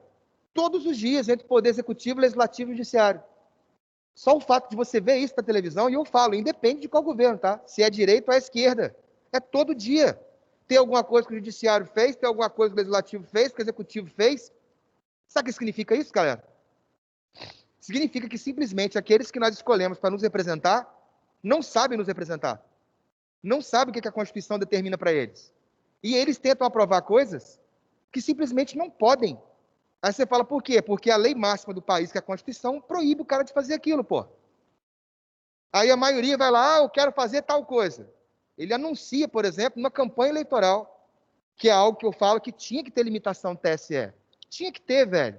todos os dias entre o poder executivo, legislativo e judiciário. Só o fato de você ver isso na televisão, e eu falo, independe de qual governo, tá? Se é direita ou é esquerda. É todo dia. Tem alguma coisa que o judiciário fez, tem alguma coisa que o legislativo fez, que o executivo fez. Sabe o que significa isso, galera? Significa que simplesmente aqueles que nós escolhemos para nos representar não sabem nos representar. Não sabem o que a Constituição determina para eles. E eles tentam aprovar coisas que simplesmente não podem. Aí você fala, por quê? Porque a lei máxima do país, que é a Constituição, proíbe o cara de fazer aquilo, pô. Aí a maioria vai lá, eu quero fazer tal coisa. Ele anuncia, por exemplo, numa campanha eleitoral, que é algo que eu falo que tinha que ter limitação do TSE. Tinha que ter, velho.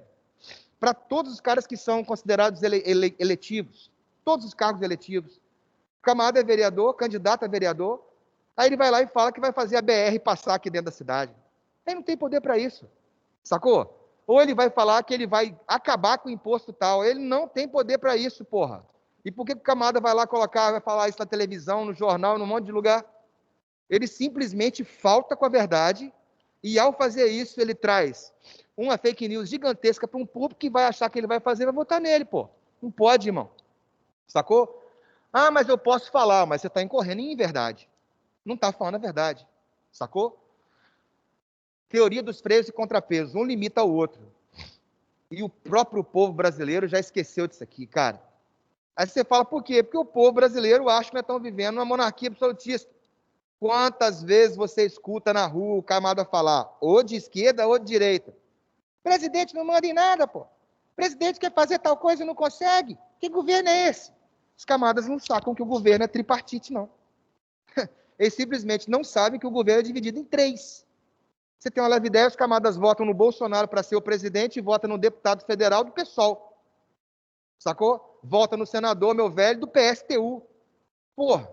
Para todos os caras que são considerados eletivos. Todos os cargos eletivos. O camarada é vereador, candidato a vereador, aí ele vai lá e fala que vai fazer a BR passar aqui dentro da cidade. Ele não tem poder para isso. Sacou? Ou ele vai falar que ele vai acabar com o imposto tal. Ele não tem poder para isso, porra. E por que o camarada vai lá colocar, vai falar isso na televisão, no jornal, num monte de lugar? Ele simplesmente falta com a verdade e, ao fazer isso, ele traz uma fake news gigantesca para um público que vai achar que ele vai fazer e vai votar nele, pô. Não pode, irmão. Sacou? Ah, mas eu posso falar, mas você está incorrendo em verdade. Não está falando a verdade. Sacou? Teoria dos freios e contrapesos. Um limita o outro. E o próprio povo brasileiro já esqueceu disso aqui, cara. Aí você fala, por quê? Porque o povo brasileiro acha que nós estamos vivendo uma monarquia absolutista. Quantas vezes você escuta na rua o camarada falar, ou de esquerda ou de direita? Presidente não manda em nada, pô. Presidente quer fazer tal coisa e não consegue. Que governo é esse? Os camaradas não sacam que o governo é tripartite, não. Eles simplesmente não sabem que o governo é dividido em 3. Você tem uma leve ideia, os camaradas votam no Bolsonaro para ser o presidente e votam no deputado federal do PSOL. Sacou? Vota no senador, meu velho, do PSTU. Porra,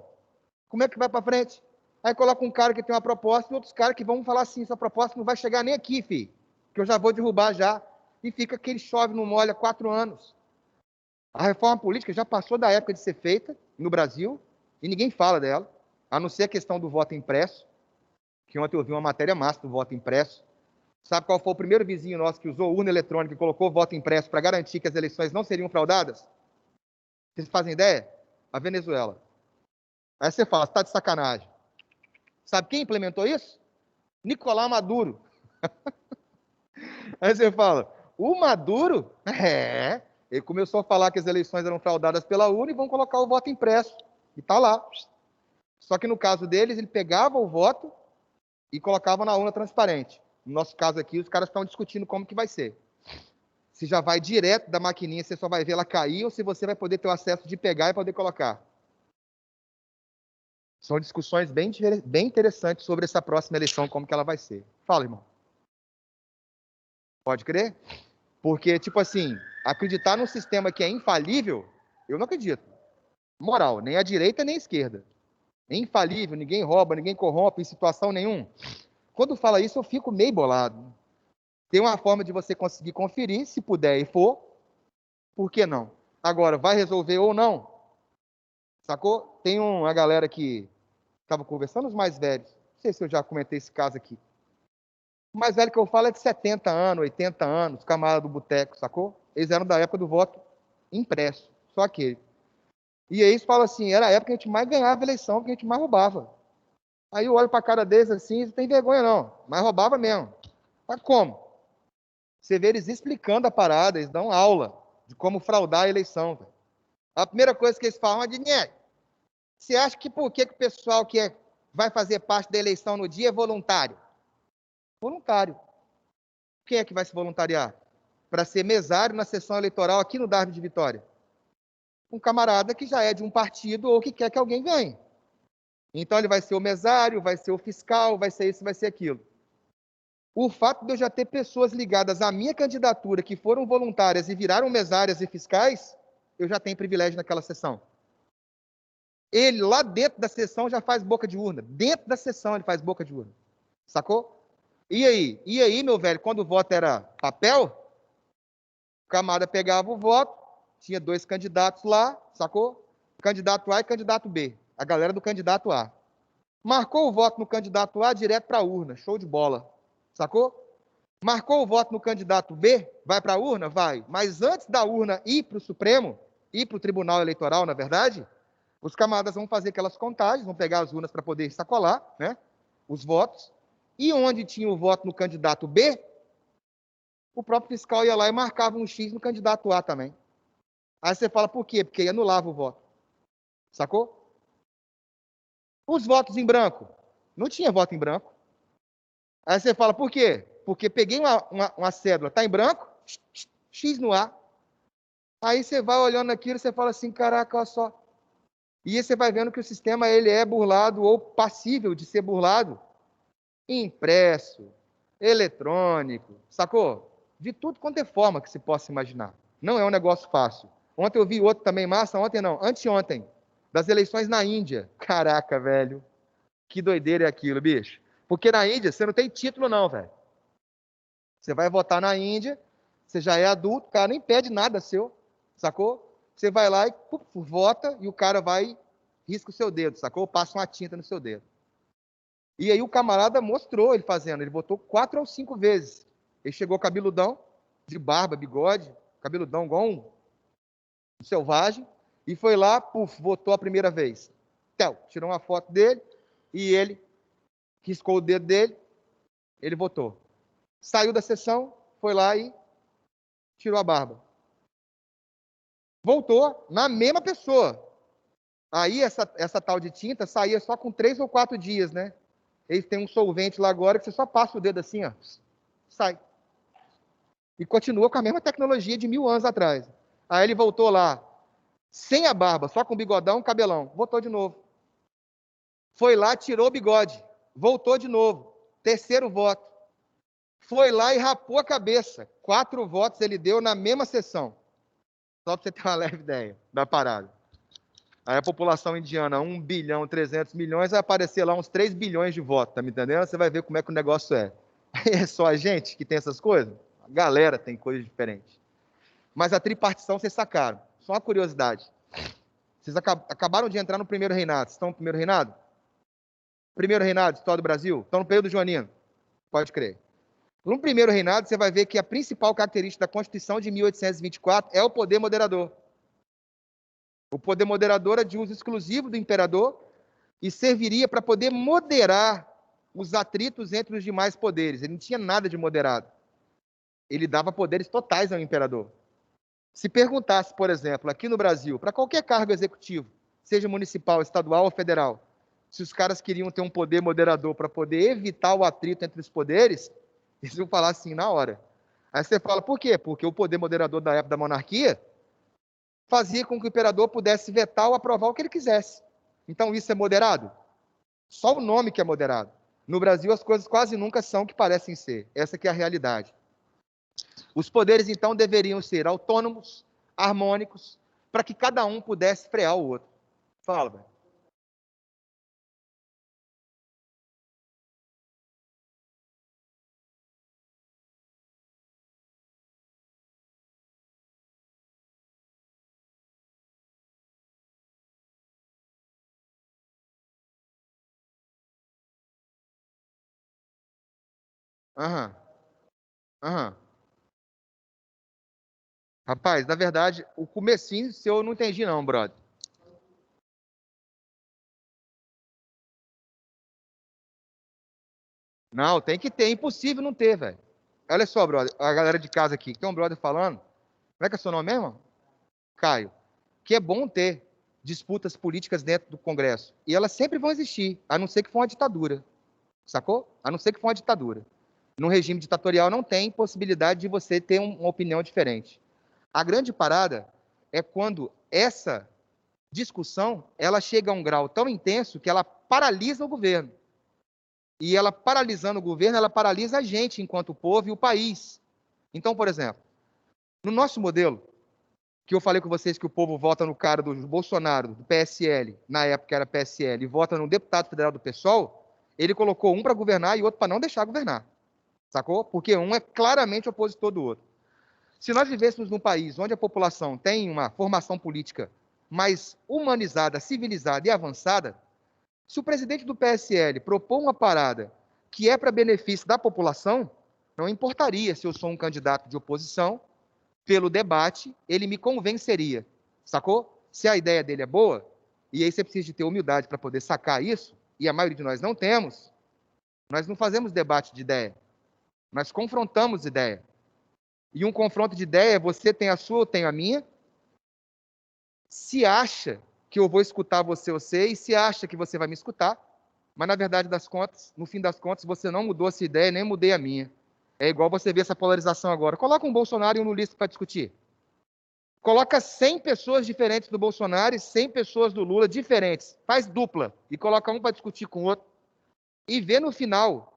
como é que vai para frente? Aí coloca um cara que tem uma proposta e outros caras que vão falar assim, essa proposta não vai chegar nem aqui, filho, que eu já vou derrubar já. E fica aquele chove não molha 4 anos. A reforma política já passou da época de ser feita no Brasil e ninguém fala dela, a não ser a questão do voto impresso, que ontem eu vi uma matéria massa do voto impresso. Sabe qual foi o primeiro vizinho nosso que usou urna eletrônica e colocou voto impresso para garantir que as eleições não seriam fraudadas? Vocês fazem ideia? A Venezuela. Aí você fala, você está de sacanagem. Sabe quem implementou isso? Nicolás Maduro. Aí você fala, o Maduro? É, Ele começou a falar que as eleições eram fraudadas pela urna e vão colocar o voto impresso. E está lá. Só que no caso deles, ele pegava o voto e colocava na urna transparente. No nosso caso aqui, os caras estão discutindo como que vai ser. Se já vai direto da maquininha, você só vai ver ela cair, ou se você vai poder ter o acesso de pegar e poder colocar. São discussões bem interessantes sobre essa próxima eleição, como que ela vai ser. Fala, irmão. Pode crer? Porque, tipo assim, acreditar num sistema que é infalível, eu não acredito. Moral, nem a direita nem a esquerda. É infalível, ninguém rouba, ninguém corrompe, em situação nenhuma. Quando fala isso, eu fico meio bolado. Tem uma forma de você conseguir conferir, se puder e for, por que não? Agora, vai resolver ou não? Sacou? Tem uma galera que estava conversando, os mais velhos. Não sei se eu já comentei esse caso aqui. O mais velho que eu falo é de 70 anos, 80 anos, camarada do boteco, sacou? Eles eram da época do voto impresso, só aquele. E aí eles falam assim, era a época que a gente mais ganhava eleição, que a gente mais roubava. Aí eu olho para a cara deles assim, não tem vergonha não, mas roubava mesmo. Mas como? Você vê eles explicando a parada, eles dão aula de como fraudar a eleição. Véio. A primeira coisa que eles falam é dinheiro. Você acha que por que o pessoal que vai fazer parte da eleição no dia é voluntário? Voluntário. Quem é que vai se voluntariar? Para ser mesário na sessão eleitoral aqui no Darby de Vitória? Um camarada que já é de um partido ou que quer que alguém ganhe. Então ele vai ser o mesário, vai ser o fiscal, vai ser isso, vai ser aquilo. O fato de eu já ter pessoas ligadas à minha candidatura que foram voluntárias e viraram mesárias e fiscais, eu já tenho privilégio naquela sessão. Ele, lá dentro da sessão, já faz boca de urna. Dentro da sessão, ele faz boca de urna. Sacou? E aí? E aí, meu velho, quando o voto era papel, o camarada pegava o voto, tinha 2 candidatos lá, sacou? Candidato A e candidato B. A galera do candidato A. Marcou o voto no candidato A, direto para a urna. Show de bola. Sacou? Marcou o voto no candidato B, vai para a urna? Vai. Mas antes da urna ir para o Supremo, ir para o Tribunal Eleitoral, na verdade, os camaradas vão fazer aquelas contagens, vão pegar as urnas para poder sacolar, né, os votos. E onde tinha o voto no candidato B, o próprio fiscal ia lá e marcava um X no candidato A também. Aí você fala, por quê? Porque anulava o voto. Sacou? Os votos em branco. Não tinha voto em branco. Aí você fala, por quê? Porque peguei uma cédula, tá em branco, X no A. Aí você vai olhando aquilo e você fala assim, caraca, olha só. E aí você vai vendo que o sistema ele é burlado ou passível de ser burlado. Impresso, eletrônico, sacou? De tudo quanto é forma que se possa imaginar. Não é um negócio fácil. Ontem eu vi outro também massa, ontem não, anteontem, das eleições na Índia. Caraca, velho. Que doideira é aquilo, bicho. Porque na Índia você não tem título não, velho. Você vai votar na Índia, você já é adulto, o cara nem pede nada seu, sacou? Você vai lá e vota e o cara vai risca o seu dedo, sacou? Passa uma tinta no seu dedo. E aí o camarada mostrou ele fazendo, ele votou 4 ou 5 vezes. Ele chegou cabeludão, de barba, bigode, cabeludão igual um selvagem, e foi lá, votou a primeira vez. Tirou uma foto dele, e ele riscou o dedo dele, ele votou. Saiu da sessão, foi lá e tirou a barba. Voltou na mesma pessoa. Aí essa tal de tinta saía só com 3 ou 4 dias, né? Eles têm um solvente lá agora que você só passa o dedo assim, ó, sai. E continua com a mesma tecnologia de 1000 anos atrás. Aí ele voltou lá, sem a barba, só com bigodão, cabelão. Votou de novo. Foi lá, tirou o bigode. Voltou de novo. Terceiro voto. Foi lá e rapou a cabeça. 4 votos ele deu na mesma sessão. Só para você ter uma leve ideia da parada. Aí a população indiana, 1 bilhão 300 milhões, vai aparecer lá uns 3 bilhões de votos, tá me entendendo? Você vai ver como é que o negócio é. É só a gente que tem essas coisas? A galera tem coisas diferentes. Mas a tripartição vocês sacaram. Só uma curiosidade. Vocês acabaram de entrar no primeiro reinado. Vocês estão no primeiro reinado? Primeiro reinado, história do Brasil? Estão no período joanino. Pode crer. No primeiro reinado, você vai ver que a principal característica da Constituição de 1824 é o poder moderador. O poder moderador é de uso exclusivo do imperador e serviria para poder moderar os atritos entre os demais poderes. Ele não tinha nada de moderado. Ele dava poderes totais ao imperador. Se perguntasse, por exemplo, aqui no Brasil, para qualquer cargo executivo, seja municipal, estadual ou federal, se os caras queriam ter um poder moderador para poder evitar o atrito entre os poderes, eles iam falar assim na hora. Aí você fala, por quê? Porque o poder moderador da época da monarquia fazia com que o imperador pudesse vetar ou aprovar o que ele quisesse. Então isso é moderado? Só o nome que é moderado. No Brasil as coisas quase nunca são o que parecem ser. Essa que é a realidade. Os poderes então deveriam ser autônomos, harmônicos, para que cada um pudesse frear o outro. Fala, velho. Aham, aham. Rapaz, na verdade, o comecinho seu eu não entendi não, brother. Não, tem que ter, é impossível não ter, velho. Olha só, brother, a galera de casa aqui, tem um brother falando, como é que é seu nome mesmo? Caio, que é bom ter disputas políticas dentro do Congresso. E elas sempre vão existir, a não ser que for uma ditadura, sacou? A não ser que for uma ditadura. Num regime ditatorial não tem possibilidade de você ter uma opinião diferente. A grande parada é quando essa discussão ela chega a um grau tão intenso que ela paralisa o governo. E ela paralisando o governo, ela paralisa a gente enquanto povo e o país. Então, por exemplo, no nosso modelo, que eu falei com vocês que o povo vota no cara do Bolsonaro, do PSL, na época era PSL, e vota no deputado federal do PSOL, ele colocou um para governar e outro para não deixar governar. Sacou? Porque um é claramente opositor do outro. Se nós vivêssemos num país onde a população tem uma formação política mais humanizada, civilizada e avançada, se o presidente do PSL propor uma parada que é para benefício da população, não importaria se eu sou um candidato de oposição, pelo debate, ele me convenceria. Sacou? Se a ideia dele é boa, e aí você precisa de ter humildade para poder sacar isso, e a maioria de nós não temos, nós não fazemos debate de ideia, nós confrontamos ideia. E um confronto de ideia, você tem a sua, eu tenho a minha. Se acha que eu vou escutar você, eu sei, e se acha que você vai me escutar, mas na verdade das contas, no fim das contas, você não mudou essa ideia, nem mudei a minha. É igual você ver essa polarização agora. Coloca um Bolsonaro e um Lula para discutir. Coloca 100 pessoas diferentes do Bolsonaro e 100 pessoas do Lula diferentes. Faz dupla e coloca um para discutir com o outro. E vê no final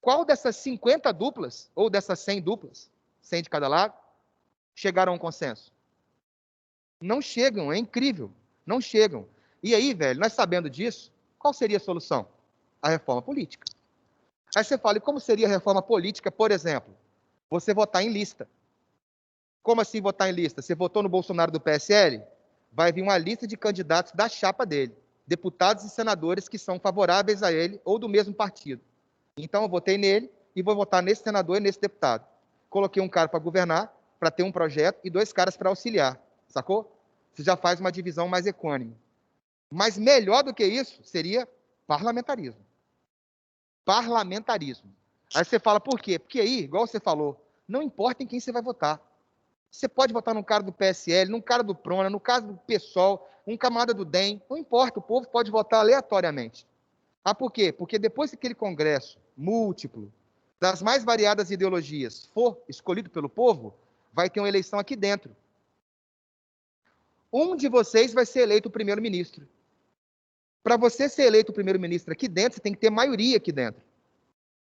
qual dessas 50 duplas, ou dessas 100 duplas, 100 de cada lado, chegaram a um consenso. Não chegam, é incrível. Não chegam. E aí, velho, nós sabendo disso, qual seria a solução? A reforma política. Aí você fala, e como seria a reforma política, por exemplo? Você votar em lista. Como assim votar em lista? Você votou no Bolsonaro do PSL? Vai vir uma lista de candidatos da chapa dele, deputados e senadores que são favoráveis a ele ou do mesmo partido. Então eu votei nele e vou votar nesse senador e nesse deputado. Coloquei um cara para governar, para ter um projeto e dois caras para auxiliar, sacou? Você já faz uma divisão mais equânime. Mas melhor do que isso seria parlamentarismo. Parlamentarismo. Aí você fala, por quê? Porque aí, igual você falou, não importa em quem você vai votar. Você pode votar num cara do PSL, num cara do Prona, no caso do PSOL, um camarada do DEM, não importa, o povo pode votar aleatoriamente. Ah, por quê? Porque depois que aquele congresso múltiplo, das mais variadas ideologias, for escolhido pelo povo, vai ter uma eleição aqui dentro. Um de vocês vai ser eleito o primeiro-ministro. Para você ser eleito o primeiro-ministro aqui dentro, você tem que ter maioria aqui dentro.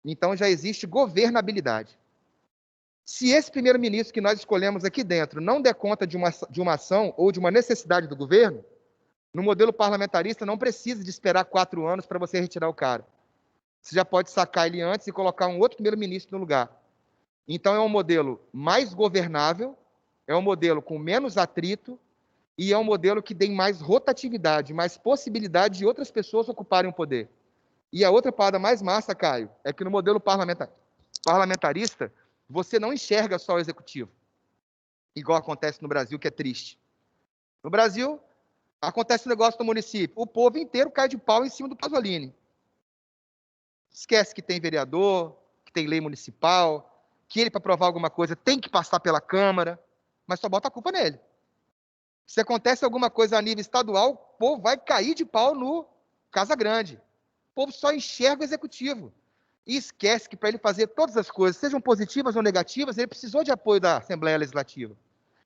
Então já existe governabilidade. Se esse primeiro-ministro que nós escolhemos aqui dentro não der conta de uma ação ou de uma necessidade do governo, no modelo parlamentarista não precisa de esperar 4 anos para você retirar o cara. Você já pode sacar ele antes e colocar um outro primeiro-ministro no lugar. Então é um modelo mais governável, é um modelo com menos atrito e é um modelo que tem mais rotatividade, mais possibilidade de outras pessoas ocuparem o poder. E a outra parada mais massa, Caio, é que no modelo parlamentarista, você não enxerga só o executivo, igual acontece no Brasil, que é triste. No Brasil, acontece um negócio no município, o povo inteiro cai de pau em cima do Pasolini. Esquece que tem vereador, que tem lei municipal, que ele, para aprovar alguma coisa, tem que passar pela Câmara. mas só bota a culpa nele. Se acontece alguma coisa a nível estadual, o povo vai cair de pau no Casa Grande. O povo só enxerga o executivo. E esquece que para ele fazer todas as coisas, sejam positivas ou negativas, ele precisou de apoio da Assembleia Legislativa.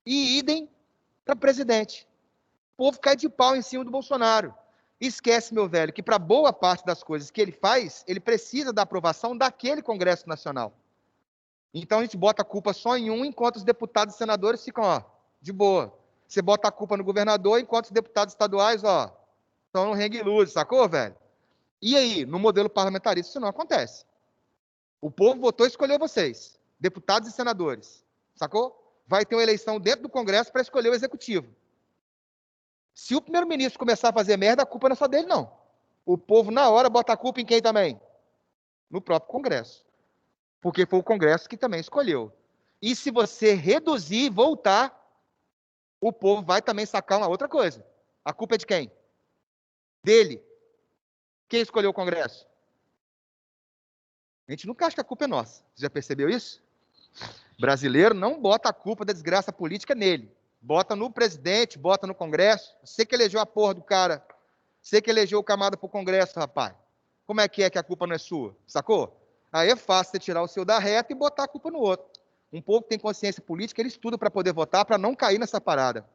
E idem para presidente. O povo cai de pau em cima do Bolsonaro. Esquece, meu velho, que para boa parte das coisas que ele faz, ele precisa da aprovação daquele Congresso Nacional. Então a gente bota a culpa só em um, enquanto os deputados e senadores ficam, ó, de boa. Você bota a culpa no governador, enquanto os deputados estaduais, ó, estão no rengue luz, sacou, velho? E aí, no modelo parlamentarista, isso não acontece. O povo votou e escolheu vocês, deputados e senadores, sacou? Vai ter uma eleição dentro do Congresso para escolher o executivo. Se o primeiro-ministro começar a fazer merda, a culpa não é só dele, não. O povo, na hora, bota a culpa em quem também? No próprio Congresso. Porque foi o Congresso que também escolheu. E se você reduzir e voltar, o povo vai também sacar uma outra coisa. A culpa é de quem? Dele. Quem escolheu o Congresso? A gente nunca acha que a culpa é nossa. Você já percebeu isso? Brasileiro não bota a culpa da desgraça política nele. Bota no presidente, bota no Congresso. Você que elegeu a porra do cara. Você que elegeu o camada pro Congresso, rapaz. Como é que a culpa não é sua? Sacou? Aí é fácil você tirar o seu da reta e botar a culpa no outro. Um povo que tem consciência política, ele estuda para poder votar, para não cair nessa parada.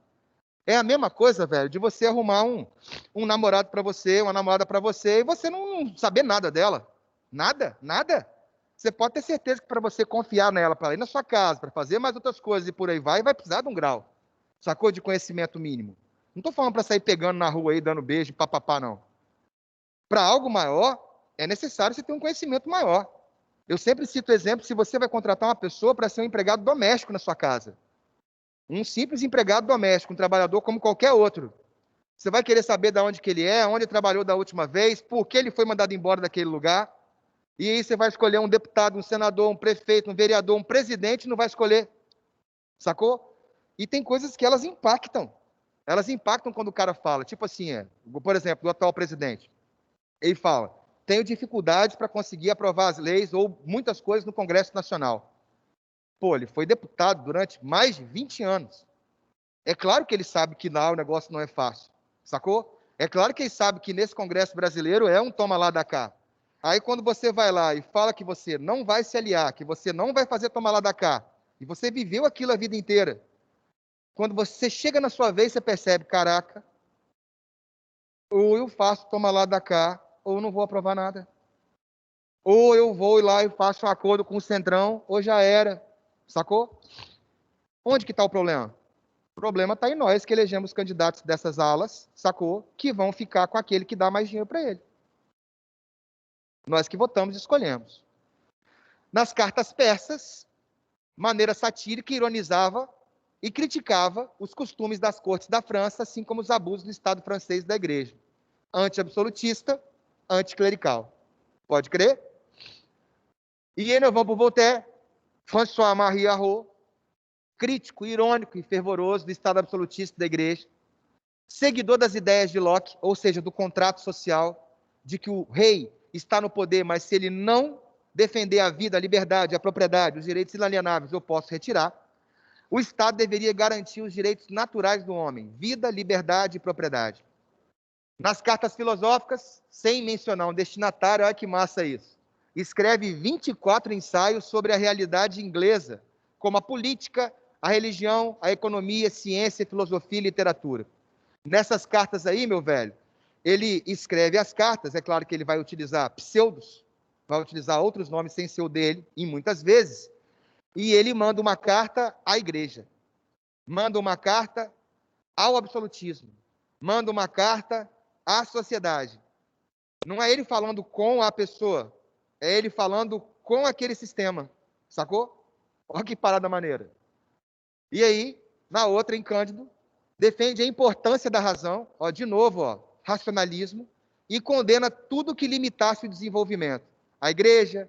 É a mesma coisa, velho, de você arrumar um namorado para você, uma namorada para você, e você não saber nada dela. Nada, nada. Você pode ter certeza que para você confiar nela, para ir na sua casa, para fazer mais outras coisas e por aí vai precisar de um grau. Sacou? De conhecimento mínimo. Não estou falando para sair pegando na rua aí, dando beijo, papapá, não. Para algo maior, é necessário você ter um conhecimento maior. Eu sempre cito exemplo, se você vai contratar uma pessoa para ser um empregado doméstico na sua casa. Um simples empregado doméstico, um trabalhador como qualquer outro. Você vai querer saber de onde que ele é, onde ele trabalhou da última vez, por que ele foi mandado embora daquele lugar. E aí você vai escolher um deputado, um senador, um prefeito, um vereador, um presidente, não vai escolher. Sacou? E tem coisas que elas impactam. Elas impactam quando o cara fala. Tipo assim, por exemplo, o atual presidente. Ele fala, tenho dificuldades para conseguir aprovar as leis ou muitas coisas no Congresso Nacional. Pô, ele foi deputado durante mais de 20 anos. É claro que ele sabe que lá o negócio não é fácil, sacou? É claro que ele sabe que nesse Congresso brasileiro é um toma lá da cá. Aí quando você vai lá e fala que você não vai se aliar, que você não vai fazer toma lá da cá, e você viveu aquilo a vida inteira, quando você chega na sua vez, você percebe, caraca, ou eu faço toma lá da cá, ou não vou aprovar nada. Ou eu vou lá e faço um acordo com o Centrão, ou já era, sacou? Onde que está o problema? O problema está em nós que elegemos candidatos dessas alas, sacou? Que vão ficar com aquele que dá mais dinheiro para ele. Nós que votamos e escolhemos. Nas cartas persas, maneira satírica, ironizava e criticava os costumes das cortes da França, assim como os abusos do Estado francês e da Igreja. Anti-absolutista, anticlerical. Pode crer? E aí nós vamos para o Voltaire, François-Marie Arouet, crítico, irônico e fervoroso do Estado absolutista da Igreja, seguidor das ideias de Locke, ou seja, do contrato social, de que o rei está no poder, mas se ele não defender a vida, a liberdade, a propriedade, os direitos inalienáveis, eu posso retirar. O Estado deveria garantir os direitos naturais do homem, vida, liberdade e propriedade. Nas cartas filosóficas, sem mencionar um destinatário, olha que massa isso, escreve 24 ensaios sobre a realidade inglesa, como a política, a religião, a economia, ciência, filosofia e literatura. Nessas cartas aí, meu velho, ele escreve as cartas, é claro que ele vai utilizar pseudos, vai utilizar outros nomes sem ser o dele, e muitas vezes, e ele manda uma carta à igreja, manda uma carta ao absolutismo, manda uma carta à sociedade. Não é ele falando com a pessoa, é ele falando com aquele sistema, sacou? Olha que parada maneira. E aí, na outra, em Cândido, defende a importância da razão, ó, de novo, ó, racionalismo, e condena tudo que limitasse o desenvolvimento. A igreja,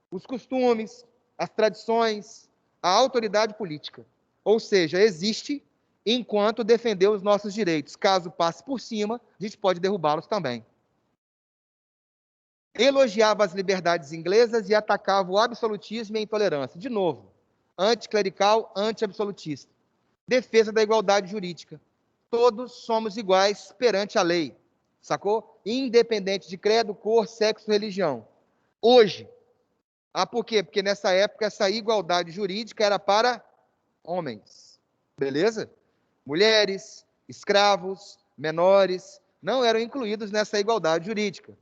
os costumes, as tradições, a autoridade política. Ou seja, existe enquanto defender os nossos direitos. Caso passe por cima, a gente pode derrubá-los também. Elogiava as liberdades inglesas e atacava o absolutismo e a intolerância. De novo, anticlerical, anti-absolutista. Defesa da igualdade jurídica. Todos somos iguais perante a lei, sacou? Independente de credo, cor, sexo, religião. Hoje. Por quê? Porque nessa época essa igualdade jurídica era para homens. Beleza? Mulheres, escravos, menores, não eram incluídos nessa igualdade jurídica.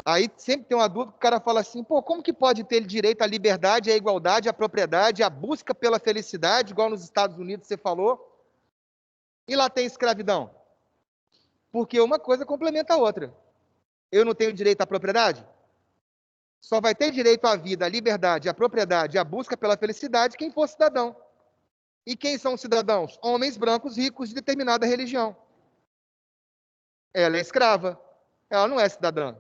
Aí sempre tem uma dúvida, o cara fala assim, pô, como que pode ter direito à liberdade, à igualdade, à propriedade, à busca pela felicidade, igual nos Estados Unidos você falou, e lá tem escravidão? Porque uma coisa complementa a outra. Eu não tenho direito à propriedade? Só vai ter direito à vida, à liberdade, à propriedade, à busca pela felicidade quem for cidadão. E quem são os cidadãos? Homens brancos ricos de determinada religião. Ela é escrava. Ela não é cidadã.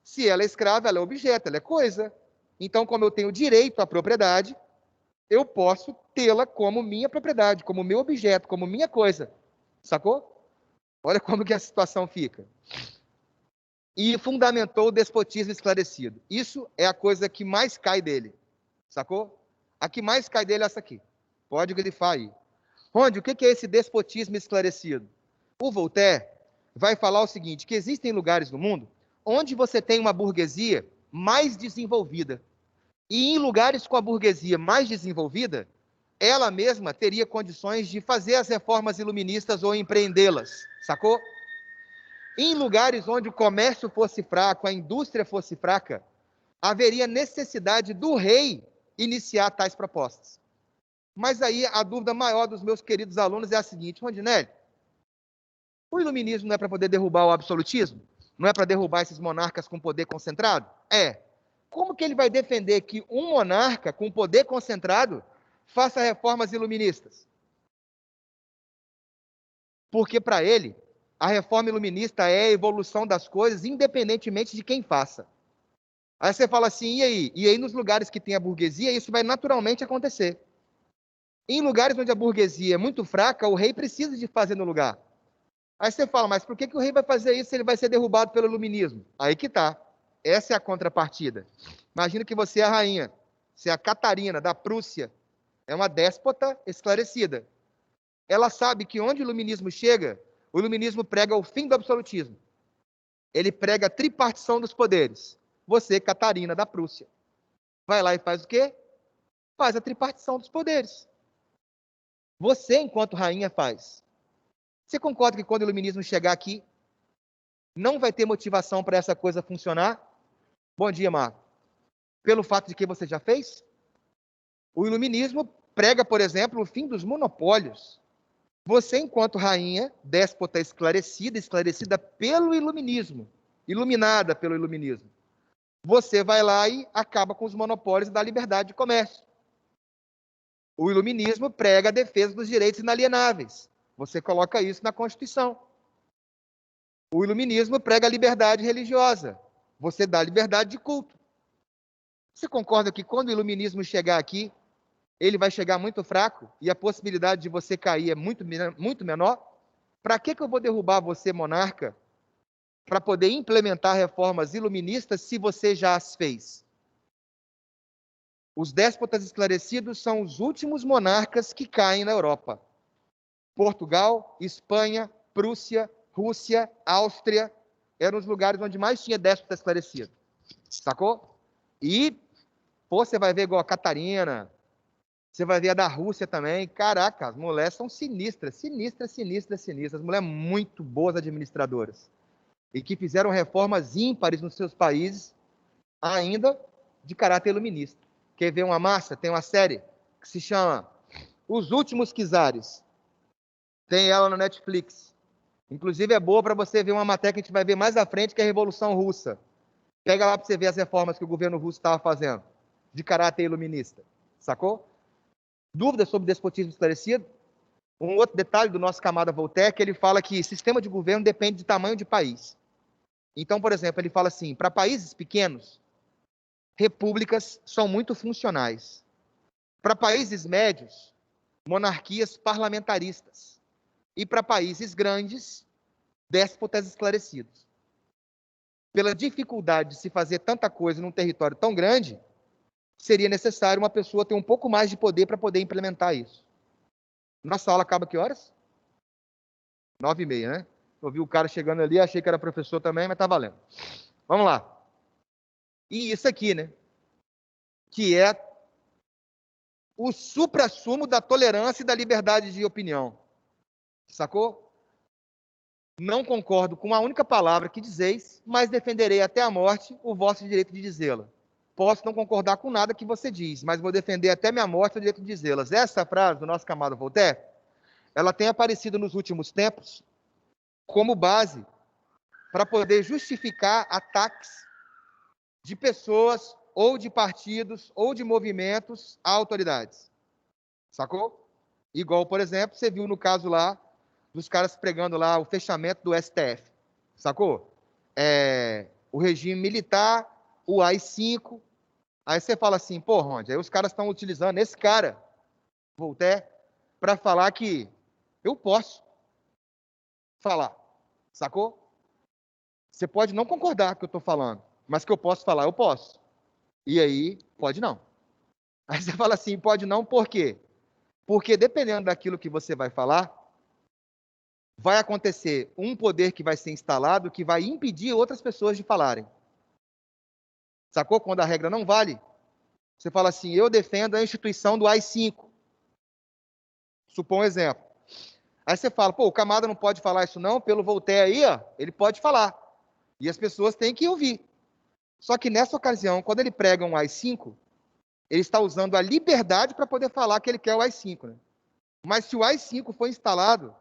Se ela é escrava, ela é objeto, ela é coisa. Então, como eu tenho direito à propriedade, eu posso tê-la como minha propriedade, como meu objeto, como minha coisa. Sacou? Olha como que a situação fica. E fundamentou o despotismo esclarecido. Isso é a coisa que mais cai dele. Sacou? A que mais cai dele é essa aqui. Pode grifar aí. Ronde, o que é esse despotismo esclarecido? O Voltaire vai falar o seguinte, que existem lugares no mundo onde você tem uma burguesia mais desenvolvida. E em lugares com a burguesia mais desenvolvida, ela mesma teria condições de fazer as reformas iluministas ou empreendê-las, sacou? Em lugares onde o comércio fosse fraco, a indústria fosse fraca, haveria necessidade do rei iniciar tais propostas. Mas aí a dúvida maior dos meus queridos alunos é a seguinte, Rondinelli, o iluminismo não é para poder derrubar o absolutismo? Não é para derrubar esses monarcas com poder concentrado? É. Como que ele vai defender que um monarca com poder concentrado faça reformas iluministas? Porque para ele, a reforma iluminista é a evolução das coisas, independentemente de quem faça. Aí você fala assim, e aí? E aí nos lugares que tem a burguesia, isso vai naturalmente acontecer. Em lugares onde a burguesia é muito fraca, o rei precisa de fazer no lugar. Aí você fala, mas por que o rei vai fazer isso se ele vai ser derrubado pelo iluminismo? Aí que tá. Essa é a contrapartida. Imagina que você é a rainha, você é a Catarina da Prússia, é uma déspota esclarecida. Ela sabe que onde o iluminismo chega, o iluminismo prega o fim do absolutismo. Ele prega a tripartição dos poderes. Você, Catarina da Prússia, vai lá e faz o quê? Faz a tripartição dos poderes. Você, enquanto rainha, faz. Você concorda que quando o iluminismo chegar aqui, não vai ter motivação para essa coisa funcionar? Bom dia, Marco. Pelo fato de que você já fez? O iluminismo prega, por exemplo, o fim dos monopólios. Você, enquanto rainha, déspota esclarecida pelo iluminismo, iluminada pelo iluminismo, você vai lá e acaba com os monopólios da liberdade de comércio. O iluminismo prega a defesa dos direitos inalienáveis. Você coloca isso na Constituição. O iluminismo prega a liberdade religiosa. Você dá liberdade de culto. Você concorda que quando o iluminismo chegar aqui, ele vai chegar muito fraco e a possibilidade de você cair é muito menor? Para que eu vou derrubar você, monarca, para poder implementar reformas iluministas se você já as fez? Os déspotas esclarecidos são os últimos monarcas que caem na Europa. Portugal, Espanha, Prússia, Rússia, Áustria, eram os lugares onde mais tinha déspota esclarecido. Sacou? E, pô, você vai ver igual a Catarina, você vai ver a da Rússia também. Caraca, as mulheres são sinistras, sinistras. As mulheres muito boas administradoras. E que fizeram reformas ímpares nos seus países, ainda de caráter iluminista. Quer ver uma massa? Tem uma série que se chama Os Últimos Czares. Tem ela no Netflix. Inclusive é boa para você ver uma matéria que a gente vai ver mais à frente, que é a Revolução Russa. Pega lá para você ver as reformas que o governo russo estava fazendo, de caráter iluminista. Sacou? Dúvidas sobre despotismo esclarecido? Um outro detalhe do nosso camarada Voltaire é que ele fala que sistema de governo depende de tamanho de país. Então, por exemplo, ele fala assim, para países pequenos, repúblicas são muito funcionais. Para países médios, monarquias parlamentaristas. E para países grandes, déspotas esclarecidos. Pela dificuldade de se fazer tanta coisa num território tão grande, seria necessário uma pessoa ter um pouco mais de poder para poder implementar isso. Nossa aula acaba que horas? 9h30, né? Eu vi o cara chegando ali, achei que era professor também, mas tá valendo. Vamos lá. E isso aqui, né? Que é o suprassumo da tolerância e da liberdade de opinião. Sacou? Não concordo com a única palavra que dizeis, mas defenderei até a morte o vosso direito de dizê-la. Posso não concordar com nada que você diz, mas vou defender até minha morte o direito de dizê-las. Essa frase do nosso camarada Voltaire, ela tem aparecido nos últimos tempos como base para poder justificar ataques de pessoas ou de partidos ou de movimentos a autoridades. Sacou? Igual, por exemplo, você viu no caso lá dos caras pregando lá o fechamento do STF. Sacou? O regime militar, o AI-5. Aí você fala assim, pô, Ronde, aí os caras estão utilizando esse cara, Voltaire, para falar que eu posso falar. Sacou? Você pode não concordar com o que eu estou falando, mas que eu posso falar, eu posso. E aí, pode não. Aí você fala assim, pode não, por quê? Porque dependendo daquilo que você vai falar, vai acontecer um poder que vai ser instalado que vai impedir outras pessoas de falarem. Sacou? Quando a regra não vale, você fala assim, eu defendo a instituição do AI-5. Supõe um exemplo. Aí você fala, pô, o camarada não pode falar isso não, pelo Voltaire aí, ó, ele pode falar. E as pessoas têm que ouvir. Só que nessa ocasião, quando ele prega um AI-5, ele está usando a liberdade para poder falar que ele quer o AI-5, né? Mas se o AI-5 for instalado,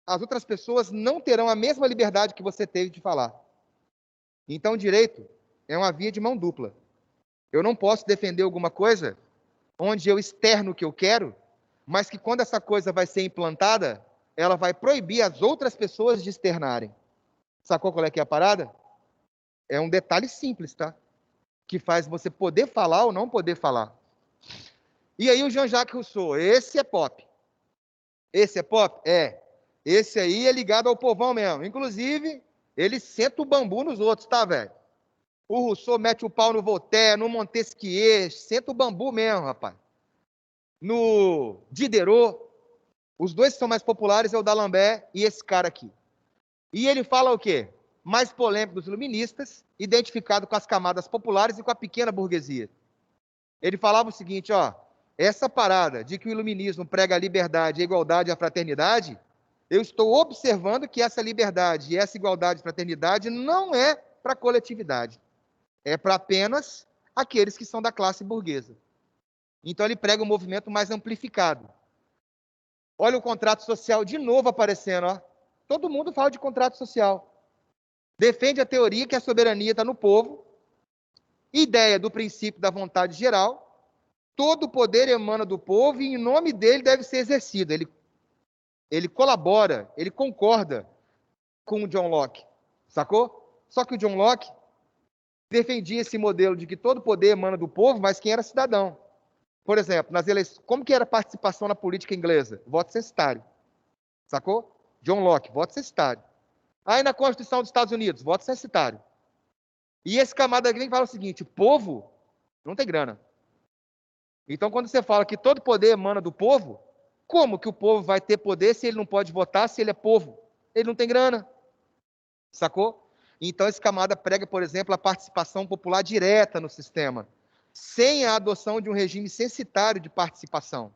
as outras pessoas não terão a mesma liberdade que você teve de falar. Então, o direito é uma via de mão dupla. Eu não posso defender alguma coisa onde eu externo o que eu quero, mas que quando essa coisa vai ser implantada, ela vai proibir as outras pessoas de externarem. Sacou qual é que é a parada? É um detalhe simples, tá? Que faz você poder falar ou não poder falar. E aí o Jean-Jacques Rousseau, esse é pop. Esse é pop? É. Esse aí é ligado ao povão mesmo. Inclusive, ele senta o bambu nos outros, tá, velho? O Rousseau mete o pau no Voltaire, no Montesquieu, senta o bambu mesmo, rapaz. No Diderot, os dois que são mais populares é o d'Alembert e esse cara aqui. E ele fala o quê? Mais polêmico dos iluministas, identificado com as camadas populares e com a pequena burguesia. Ele falava o seguinte, ó, essa parada de que o iluminismo prega a liberdade, a igualdade e a fraternidade, eu estou observando que essa liberdade e essa igualdade e fraternidade não é para a coletividade, é para apenas aqueles que são da classe burguesa. Então ele prega um movimento mais amplificado. Olha o contrato social de novo aparecendo, ó. Todo mundo fala de contrato social. Defende a teoria que a soberania está no povo, ideia do princípio da vontade geral, todo o poder emana do povo e em nome dele deve ser exercido. Ele colabora, ele concorda com o John Locke, sacou? Só que o John Locke defendia esse modelo de que todo poder emana do povo, mas quem era cidadão. Por exemplo, nas eleições, como que era a participação na política inglesa? Voto censitário, sacou? John Locke, voto censitário. Aí na Constituição dos Estados Unidos, voto censitário. E esse camarada vem e fala o seguinte, povo não tem grana. Então, quando você fala que todo poder emana do povo, como que o povo vai ter poder se ele não pode votar, se ele é povo? Ele não tem grana. Sacou? Então, esse camarada prega, por exemplo, a participação popular direta no sistema, sem a adoção de um regime censitário de participação,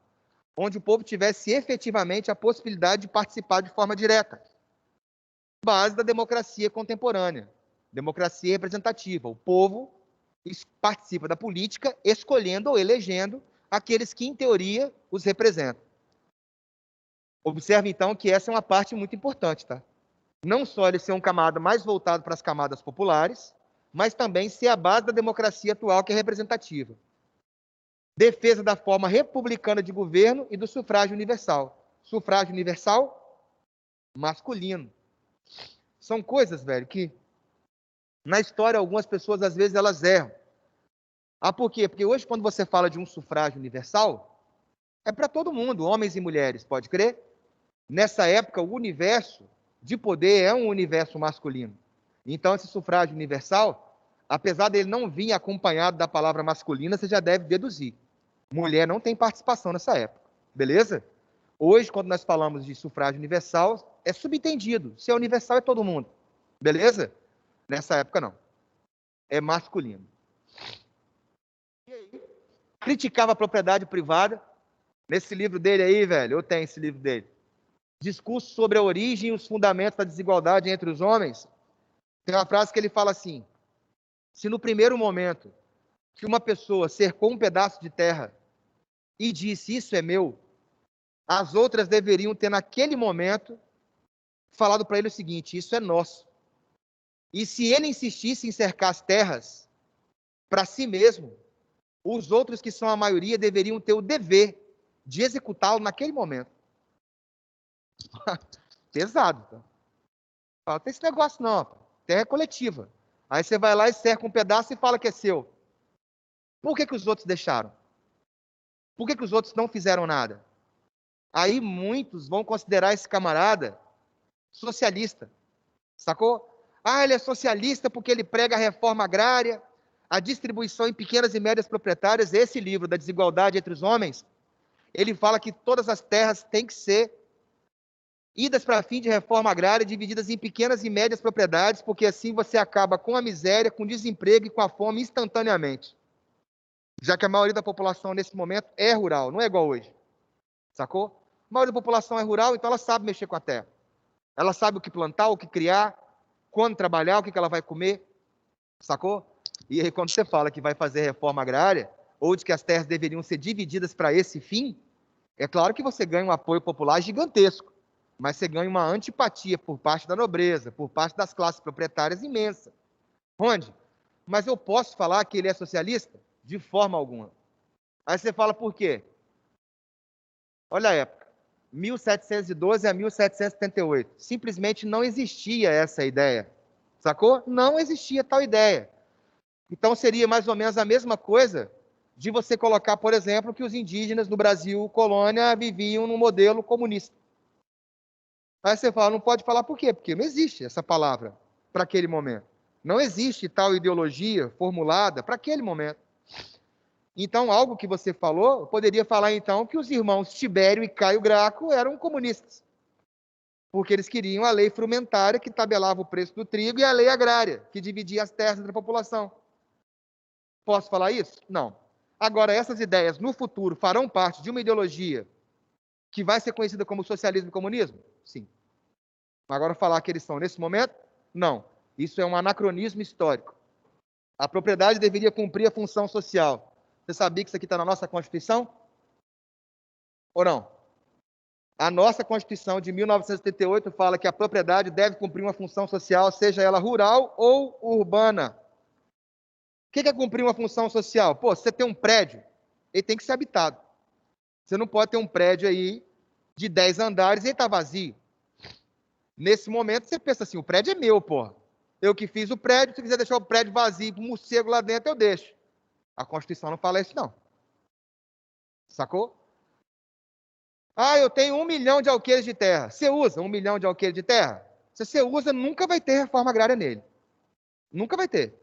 onde o povo tivesse efetivamente a possibilidade de participar de forma direta. Base da democracia contemporânea, democracia representativa. O povo participa da política escolhendo ou elegendo aqueles que, em teoria, os representam. Observe, então, que essa é uma parte muito importante, tá? Não só ele ser um camada mais voltado para as camadas populares, mas também ser a base da democracia atual, que é representativa. Defesa da forma republicana de governo e do sufrágio universal. Sufrágio universal masculino. São coisas, velho, que na história algumas pessoas, às vezes, elas erram. Ah, por quê? Porque hoje, quando você fala de um sufrágio universal, é para todo mundo, homens e mulheres, pode crer? Nessa época, o universo de poder é um universo masculino. Então, esse sufrágio universal, apesar dele não vir acompanhado da palavra masculina, você já deve deduzir. Mulher não tem participação nessa época, beleza? Hoje, quando nós falamos de sufrágio universal, é subentendido. Se é universal, é todo mundo. Beleza? Nessa época, não. É masculino. E aí? Criticava a propriedade privada. Nesse livro dele aí, velho, eu tenho esse livro dele. Discurso sobre a origem e os fundamentos da desigualdade entre os homens. Tem uma frase que ele fala assim: se no primeiro momento que uma pessoa cercou um pedaço de terra e disse, isso é meu, as outras deveriam ter, naquele momento, falado para ele o seguinte, isso é nosso. E se ele insistisse em cercar as terras para si mesmo, os outros, que são a maioria, deveriam ter o dever de executá-lo naquele momento. Pesado. Tá? Não tem esse negócio não. Terra é coletiva. Aí você vai lá e cerca um pedaço e fala que é seu. Por que os outros deixaram? Por que os outros não fizeram nada? Aí muitos vão considerar esse camarada socialista. Sacou? Ah, ele é socialista porque ele prega a reforma agrária, a distribuição em pequenas e médias proprietárias. Esse livro da desigualdade entre os homens, ele fala que todas as terras têm que ser idas para fim de reforma agrária, divididas em pequenas e médias propriedades, porque assim você acaba com a miséria, com o desemprego e com a fome instantaneamente. Já que a maioria da população nesse momento é rural, não é igual hoje. Sacou? A maioria da população é rural, então ela sabe mexer com a terra. Ela sabe o que plantar, o que criar, quando trabalhar, o que ela vai comer. Sacou? E aí, quando você fala que vai fazer reforma agrária, ou de que as terras deveriam ser divididas para esse fim, é claro que você ganha um apoio popular gigantesco, mas você ganha uma antipatia por parte da nobreza, por parte das classes proprietárias imensa. Onde? Mas eu posso falar que ele é socialista? De forma alguma. Aí você fala por quê? Olha a época, 1712 a 1778. Simplesmente não existia essa ideia. Sacou? Não existia tal ideia. Então seria mais ou menos a mesma coisa de você colocar, por exemplo, que os indígenas no Brasil, colônia, viviam num modelo comunista. Aí você fala, não pode falar por quê? Porque não existe essa palavra para aquele momento. Não existe tal ideologia formulada para aquele momento. Então, algo que você falou, eu poderia falar então que os irmãos Tibério e Caio Graco eram comunistas. Porque eles queriam a lei frumentária, que tabelava o preço do trigo, e a lei agrária, que dividia as terras entre a população. Posso falar isso? Não. Agora, essas ideias no futuro farão parte de uma ideologia que vai ser conhecida como socialismo e comunismo? Sim. Agora, falar que eles são nesse momento? Não. Isso é um anacronismo histórico. A propriedade deveria cumprir a função social. Você sabia que isso aqui está na nossa Constituição? Ou não? A nossa Constituição de 1988 fala que a propriedade deve cumprir uma função social, seja ela rural ou urbana. O que é cumprir uma função social? Pô, você tem um prédio, ele tem que ser habitado. Você não pode ter um prédio aí de 10 andares e ele está vazio. Nesse momento, você pensa assim, o prédio é meu, porra. Eu que fiz o prédio, se quiser deixar o prédio vazio, com um morcego lá dentro, eu deixo. A Constituição não fala isso, não. Sacou? Ah, eu tenho 1 milhão de alqueires de terra. Você usa 1 milhão de alqueires de terra? Se você usa, nunca vai ter reforma agrária nele. Nunca vai ter.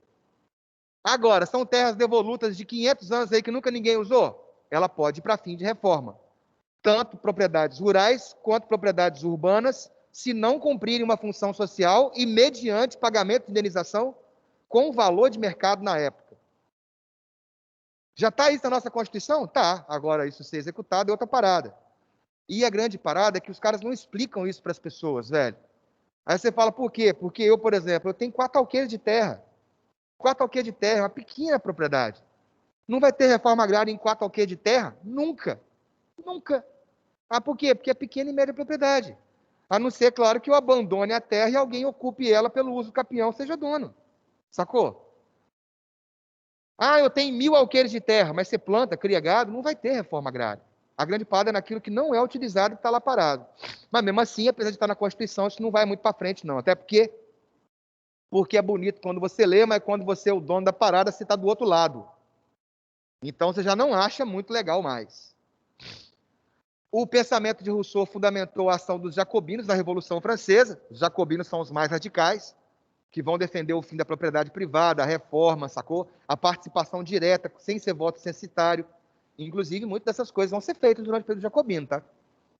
Agora, são terras devolutas de 500 anos aí que nunca ninguém usou? Ela pode ir para fim de reforma. Tanto propriedades rurais quanto propriedades urbanas, se não cumprirem uma função social e mediante pagamento de indenização com o valor de mercado na época. Já está isso na nossa Constituição? Tá. Agora, isso ser executado é outra parada. E a grande parada é que os caras não explicam isso para as pessoas, velho. Aí você fala, por quê? Porque eu, por exemplo, eu tenho 4 alqueires de terra. 4 alqueires de terra é uma pequena propriedade. Não vai ter reforma agrária em 4 alqueires de terra? Nunca. Nunca. Ah, por quê? Porque é pequena e média propriedade. A não ser, claro, que eu abandone a terra e alguém ocupe ela pelo uso capião, seja dono. Sacou? Ah, eu tenho 1.000 alqueires de terra, mas você planta, cria gado, não vai ter reforma agrária. A grande parada é naquilo que não é utilizado e está lá parado. Mas mesmo assim, apesar de estar na Constituição, isso não vai muito para frente, não. Até porque é bonito quando você lê, mas quando você é o dono da parada, você está do outro lado. Então você já não acha muito legal mais. O pensamento de Rousseau fundamentou a ação dos jacobinos na Revolução Francesa. Os jacobinos são os mais radicais, que vão defender o fim da propriedade privada, a reforma, sacou? A participação direta, sem ser voto censitário. Inclusive, muitas dessas coisas vão ser feitas durante o período jacobino, tá?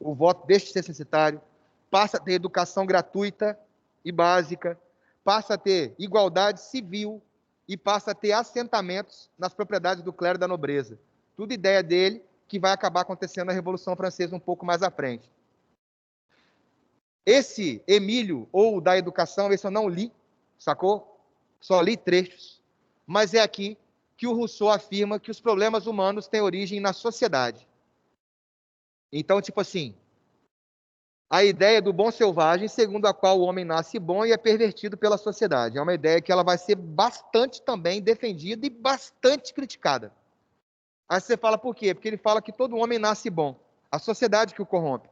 o voto deixa de ser censitário, passa a ter educação gratuita e básica, passa a ter igualdade civil e passa a ter assentamentos nas propriedades do clero e da nobreza. Tudo ideia dele, que vai acabar acontecendo na Revolução Francesa um pouco mais à frente. Esse Emílio, ou da educação, esse eu não li, sacou? Só li trechos. Mas é aqui que o Rousseau afirma que os problemas humanos têm origem na sociedade. Então, tipo assim, a ideia do bom selvagem, segundo a qual o homem nasce bom e é pervertido pela sociedade. É uma ideia que ela vai ser bastante também defendida e bastante criticada. Aí você fala por quê? Porque ele fala que todo homem nasce bom. A sociedade que o corrompe.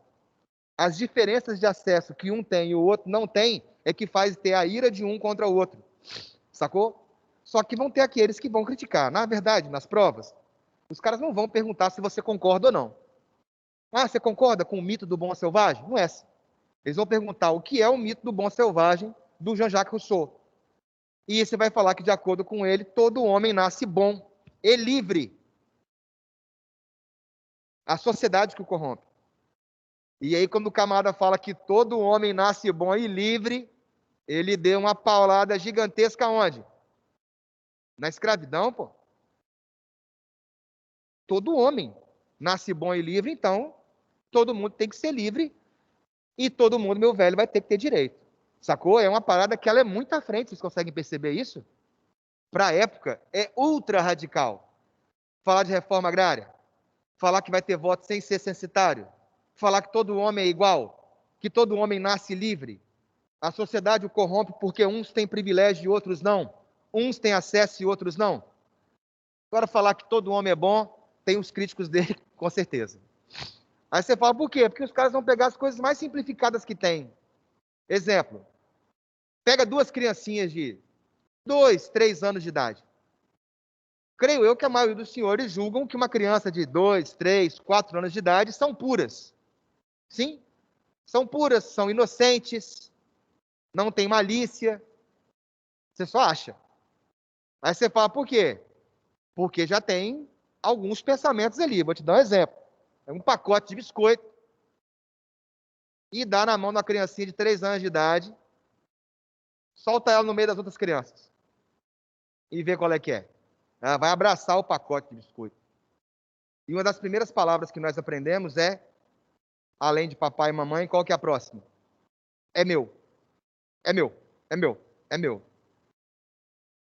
As diferenças de acesso que um tem e o outro não tem é que faz ter a ira de um contra o outro. Sacou? Só que vão ter aqueles que vão criticar. Na verdade, nas provas, os caras não vão perguntar se você concorda ou não. Ah, você concorda com o mito do bom selvagem? Não é assim. Eles vão perguntar o que é o mito do bom selvagem do Jean-Jacques Rousseau. E você vai falar que, de acordo com ele, todo homem nasce bom e livre. A sociedade que o corrompe. E aí, quando o camarada fala que todo homem nasce bom e livre, ele deu uma paulada gigantesca onde? Na escravidão, pô. Todo homem nasce bom e livre, então todo mundo tem que ser livre e todo mundo, meu velho, vai ter que ter direito. Sacou? É uma parada que ela é muito à frente, vocês conseguem perceber isso? Para a época, é ultra radical. Falar de reforma agrária, falar que vai ter voto sem ser censitário, falar que todo homem é igual, que todo homem nasce livre. A sociedade o corrompe porque uns têm privilégio e outros não. Uns têm acesso e outros não. Agora, falar que todo homem é bom, tem os críticos dele, com certeza. Aí você fala, por quê? Porque os caras vão pegar as coisas mais simplificadas que tem. Exemplo, pega duas criancinhas de 2, 3 anos de idade. Creio eu que a maioria dos senhores julgam que uma criança de 2, 3, 4 anos de idade são puras. Sim? São puras, são inocentes, não tem malícia. Você só acha. Aí você fala, por quê? Porque já tem alguns pensamentos ali. Vou te dar um exemplo. É um pacote de biscoito e dá na mão de uma criancinha de 3 anos de idade, solta ela no meio das outras crianças e vê qual é que é. Ela vai abraçar o pacote de biscoito. E uma das primeiras palavras que nós aprendemos é, além de papai e mamãe, qual que é a próxima? É meu. É meu. É meu. É meu.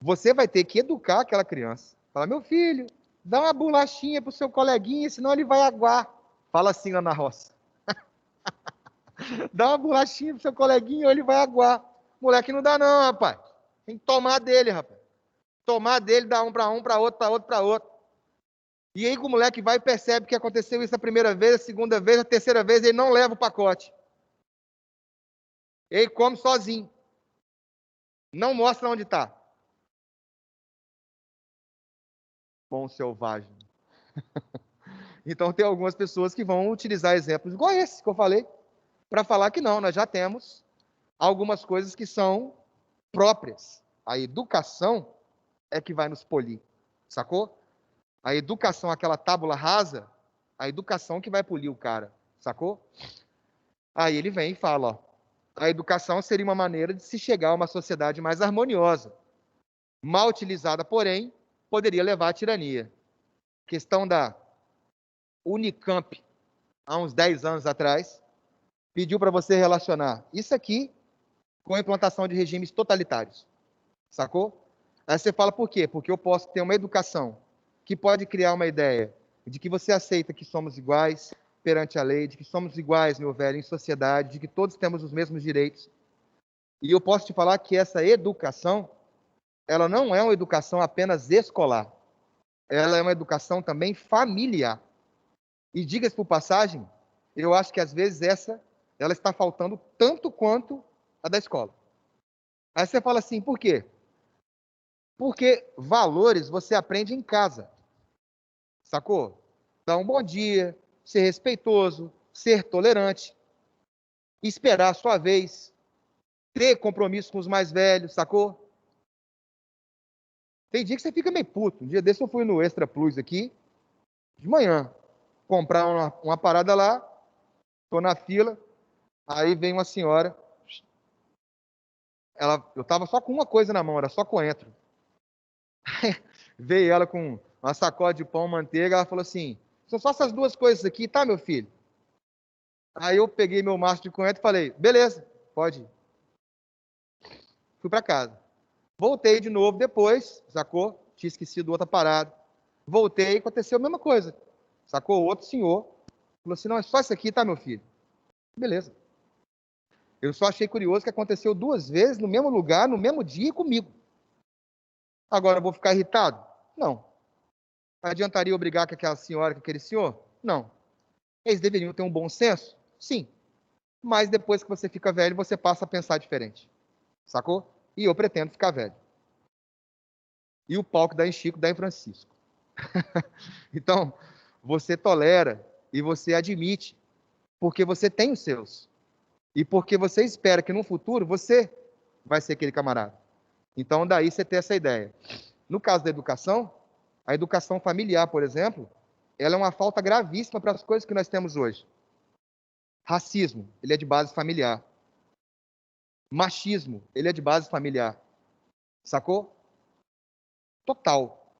Você vai ter que educar aquela criança. Fala, meu filho, dá uma bolachinha pro seu coleguinha, senão ele vai aguar. Fala assim lá na roça. Dá uma bolachinha pro seu coleguinha ou ele vai aguar. Moleque não dá não, rapaz. Tem que tomar dele, rapaz. Tomar dele, dá um, para outro, para outro, para outro. E aí que o moleque vai e percebe que aconteceu isso a primeira vez, a segunda vez, a terceira vez, ele não leva o pacote. Ele come sozinho. Não mostra onde está. Bom selvagem. Então tem algumas pessoas que vão utilizar exemplos igual esse que eu falei, para falar que não, nós já temos algumas coisas que são próprias. A educação é que vai nos polir, sacou? A educação, aquela tábula rasa, a educação que vai polir o cara, sacou? Aí ele vem e fala, ó, a educação seria uma maneira de se chegar a uma sociedade mais harmoniosa. Mal utilizada, porém, poderia levar à tirania. Questão da Unicamp, há uns 10 anos atrás, pediu para você relacionar isso aqui com a implantação de regimes totalitários, sacou? Aí você fala por quê? Porque eu posso ter uma educação que pode criar uma ideia de que você aceita que somos iguais perante a lei, de que somos iguais, meu velho, em sociedade, de que todos temos os mesmos direitos. E eu posso te falar que essa educação, ela não é uma educação apenas escolar. Ela é uma educação também familiar. E diga-se por passagem, eu acho que às vezes ela está faltando tanto quanto a da escola. Aí você fala assim, por quê? Porque valores você aprende em casa. Sacou? Dar um bom dia, ser respeitoso, ser tolerante, esperar a sua vez, ter compromisso com os mais velhos, sacou? Tem dia que você fica meio puto. Um dia desse eu fui no Extra Plus aqui, de manhã, comprar uma parada lá, Estou na fila, aí vem uma senhora, eu estava só com uma coisa na mão, era só coentro. Veio ela com uma sacola de pão, manteiga, ela falou assim, são só essas duas coisas aqui, tá, meu filho? Aí eu peguei meu maço de coentro e falei, beleza, pode ir. Fui para casa. Voltei de novo depois, sacou? Tinha esquecido outra parada. Voltei, aconteceu a mesma coisa. Sacou? Outro senhor falou assim, não, é só isso aqui, tá, meu filho? Beleza. Eu só achei curioso que aconteceu duas vezes no mesmo lugar, no mesmo dia comigo. Agora eu vou ficar irritado? Não. Adiantaria eu brigar com aquela senhora, com aquele senhor? Não. Eles deveriam ter um bom senso? Sim. Mas depois que você fica velho, você passa a pensar diferente. Sacou? E eu pretendo ficar velho. E o pau que dá em Chico, dá em Francisco. Então, você tolera e você admite, porque você tem os seus. E porque você espera que no futuro você vai ser aquele camarada. Então, daí você tem essa ideia. No caso da educação, a educação familiar, por exemplo, ela é uma falta gravíssima para as coisas que nós temos hoje. Racismo, ele é de base familiar. Machismo, ele é de base familiar. Sacou? Total.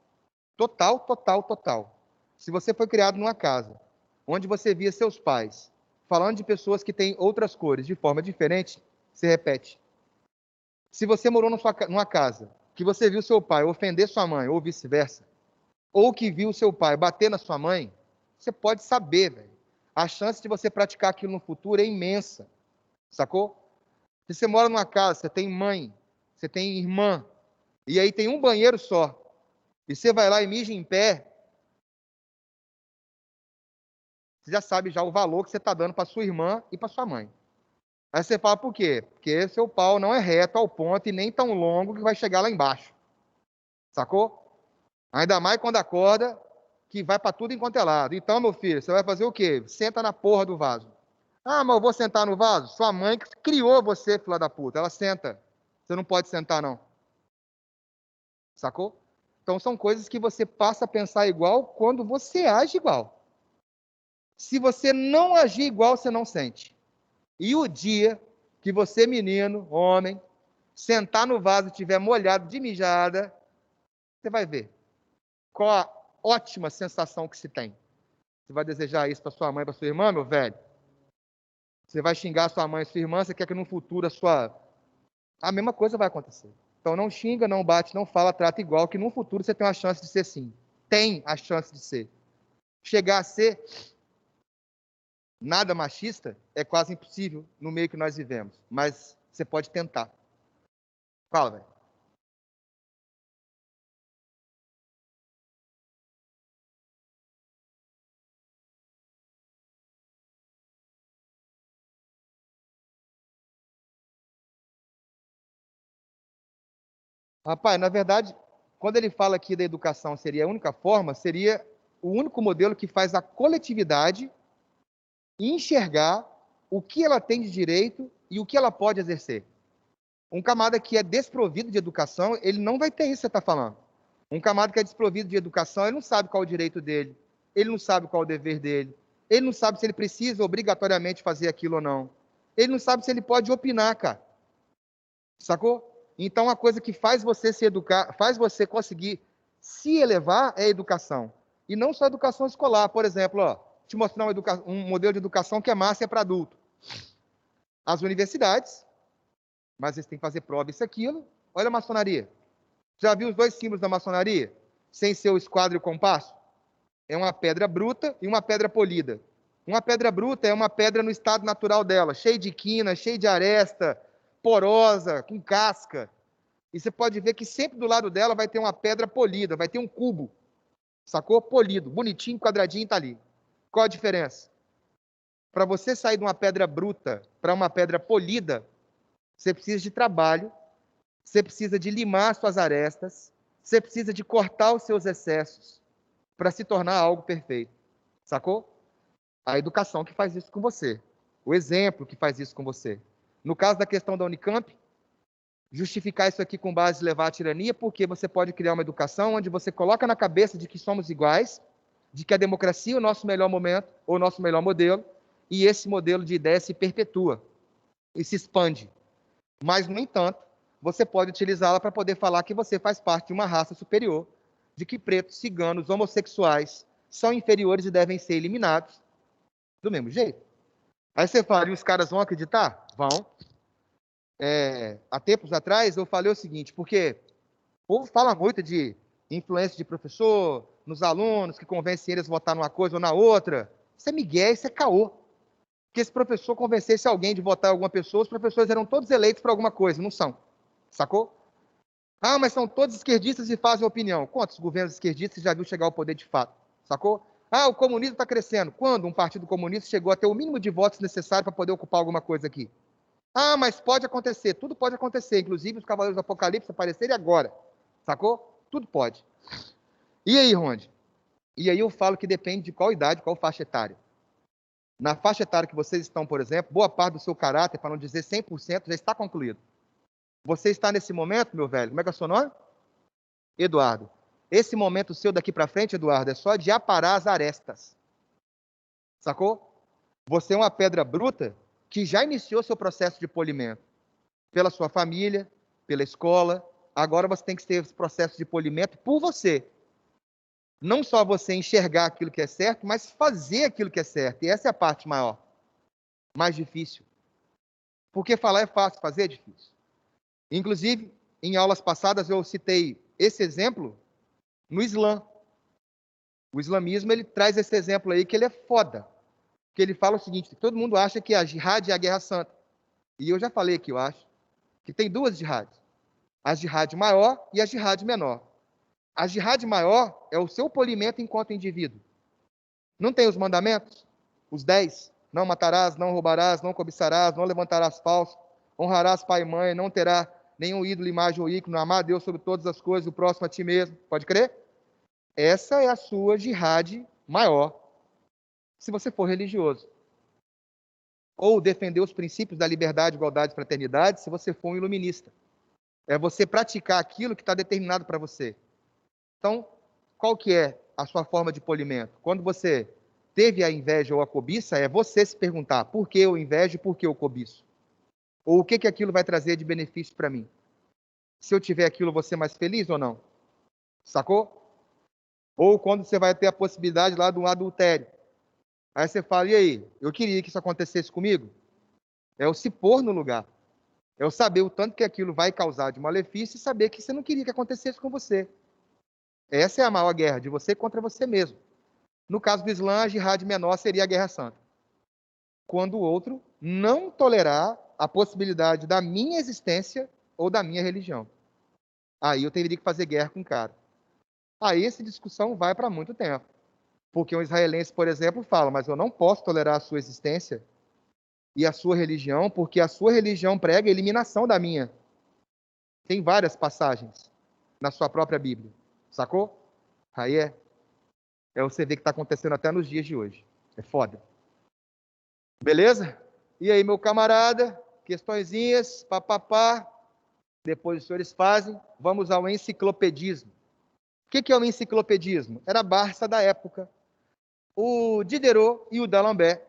Total, total, total. Se você foi criado numa casa onde você via seus pais falando de pessoas que têm outras cores de forma diferente, se repete. Se você morou numa casa que você viu seu pai ofender sua mãe ou vice-versa, ou que viu seu pai bater na sua mãe, você pode saber, velho. A chance de você praticar aquilo no futuro é imensa. Sacou? Se você mora numa casa, você tem mãe, você tem irmã, e aí tem um banheiro só, e você vai lá e mija em pé, você já sabe já o valor que você está dando para sua irmã e para sua mãe. Aí você fala, por quê? Porque seu pau não é reto ao ponto e nem tão longo que vai chegar lá embaixo. Sacou? Ainda mais quando acorda, que vai para tudo enquanto é lado. Então, meu filho, você vai fazer o quê? Senta na porra do vaso. Ah, mas eu vou sentar no vaso? Sua mãe que criou você, filha da puta. Ela senta. Você não pode sentar, não. Sacou? Então, são coisas que você passa a pensar igual quando você age igual. Se você não agir igual, você não sente. E o dia que você, menino, homem, sentar no vaso e estiver molhado de mijada, você vai ver qual a ótima sensação que se tem. Você vai desejar isso para sua mãe, para sua irmã, meu velho? Você vai xingar sua mãe e sua irmã, você quer que no futuro a mesma coisa vai acontecer. Então não xinga, não bate, não fala, trata igual, que no futuro você tem uma chance de ser sim. Tem a chance de ser. Chegar a ser nada machista é quase impossível no meio que nós vivemos, mas você pode tentar. Fala, velho. Rapaz, na verdade, quando ele fala aqui da educação seria a única forma, seria o único modelo que faz a coletividade enxergar o que ela tem de direito e o que ela pode exercer. Um camarada que é desprovido de educação, ele não vai ter isso que você está falando. Um camarada que é desprovido de educação, ele não sabe qual é o direito dele, ele não sabe qual é o dever dele, ele não sabe se ele precisa obrigatoriamente fazer aquilo ou não. Ele não sabe se ele pode opinar, cara. Sacou? Então, a coisa que faz você se educar, faz você conseguir se elevar é a educação. E não só a educação escolar. Por exemplo, ó, te mostrar um modelo de educação que é massa e é para adulto. As universidades, mas eles têm que fazer prova isso e aquilo. Olha a maçonaria. Já viu os dois símbolos da maçonaria? Sem ser o esquadro e o compasso? É uma pedra bruta e uma pedra polida. Uma pedra bruta é uma pedra no estado natural dela, cheia de quina, cheia de aresta, porosa, com casca. E você pode ver que sempre do lado dela vai ter uma pedra polida, vai ter um cubo, sacou? Polido, bonitinho, quadradinho, tá ali. Qual a diferença? Para você sair de uma pedra bruta para uma pedra polida, você precisa de trabalho, você precisa de limar suas arestas, você precisa de cortar os seus excessos para se tornar algo perfeito, sacou? A educação que faz isso com você, o exemplo que faz isso com você. No caso da questão da Unicamp, justificar isso aqui com base em levar à tirania, porque você pode criar uma educação onde você coloca na cabeça de que somos iguais, de que a democracia é o nosso melhor momento, ou o nosso melhor modelo, e esse modelo de ideia se perpetua e se expande. Mas, no entanto, você pode utilizá-la para poder falar que você faz parte de uma raça superior, de que pretos, ciganos, homossexuais são inferiores e devem ser eliminados do mesmo jeito. Aí você fala, e os caras vão acreditar? Vão. Há tempos atrás eu falei o seguinte, porque o povo fala muito de influência de professor, nos alunos, que convencem eles a votar numa coisa ou na outra. Isso é migué, isso é caô. Que esse professor convencesse alguém de votar em alguma pessoa, os professores eram todos eleitos por alguma coisa, não são. Sacou? Ah, mas são todos esquerdistas e fazem opinião. Quantos governos esquerdistas já viu chegar ao poder de fato? Sacou? Ah, o comunismo está crescendo. Quando um partido comunista chegou a ter o mínimo de votos necessário para poder ocupar alguma coisa aqui? Ah, mas pode acontecer. Tudo pode acontecer. Inclusive os Cavaleiros do Apocalipse aparecerem agora. Sacou? Tudo pode. E aí, Ronde? E aí eu falo que depende de qual idade, qual faixa etária. Na faixa etária que vocês estão, por exemplo, boa parte do seu caráter, para não dizer 100%, já está concluído. Você está nesse momento, meu velho, como é que é o seu nome? Eduardo. Esse momento seu daqui para frente, Eduardo, é só de aparar as arestas. Sacou? Você é uma pedra bruta que já iniciou seu processo de polimento. Pela sua família, pela escola. Agora você tem que ter esse processo de polimento por você. Não só você enxergar aquilo que é certo, mas fazer aquilo que é certo. E essa é a parte maior, mais difícil. Porque falar é fácil, fazer é difícil. Inclusive, em aulas passadas eu citei esse exemplo no Islã. O islamismo, ele traz esse exemplo aí que ele é foda. Que ele fala o seguinte, todo mundo acha que a jihad é a guerra santa. E eu já falei aqui, eu acho, que tem duas jihads. A jihad maior e a jihad menor. A jihad maior é o seu polimento enquanto indivíduo. Não tem os mandamentos? Os 10. Não matarás, não roubarás, não cobiçarás, não levantarás falso, honrarás pai e mãe, não terá nenhum ídolo, imagem ou ícone, amar a Deus sobre todas as coisas, o próximo a ti mesmo. Pode crer? Essa é a sua jihad maior, se você for religioso. Ou defender os princípios da liberdade, igualdade e fraternidade, se você for um iluminista. É você praticar aquilo que está determinado para você. Então, qual que é a sua forma de polimento? Quando você teve a inveja ou a cobiça, é você se perguntar, por que eu invejo e por que eu cobiço? Ou o que que aquilo vai trazer de benefício para mim? Se eu tiver aquilo, vou ser mais feliz ou não? Sacou? Ou quando você vai ter a possibilidade lá de um adultério. Aí você fala, e aí? Eu queria que isso acontecesse comigo? É o se pôr no lugar. É o saber o tanto que aquilo vai causar de malefício e saber que você não queria que acontecesse com você. Essa é a maior guerra, de você contra você mesmo. No caso do Islã, a jihad menor seria a guerra santa. Quando o outro não tolerar a possibilidade da minha existência ou da minha religião. Aí eu teria que fazer guerra com o cara. Aí essa discussão vai para muito tempo. Porque um israelense, por exemplo, fala, mas eu não posso tolerar a sua existência e a sua religião, porque a sua religião prega a eliminação da minha. Tem várias passagens na sua própria Bíblia. Sacou? Aí você vê que está acontecendo até nos dias de hoje. É foda. Beleza? E aí, meu camarada? Questõezinhas, papapá. Depois os senhores fazem. Vamos ao enciclopedismo. O que é o enciclopedismo? Era a Barça da época. O Diderot e o D'Alembert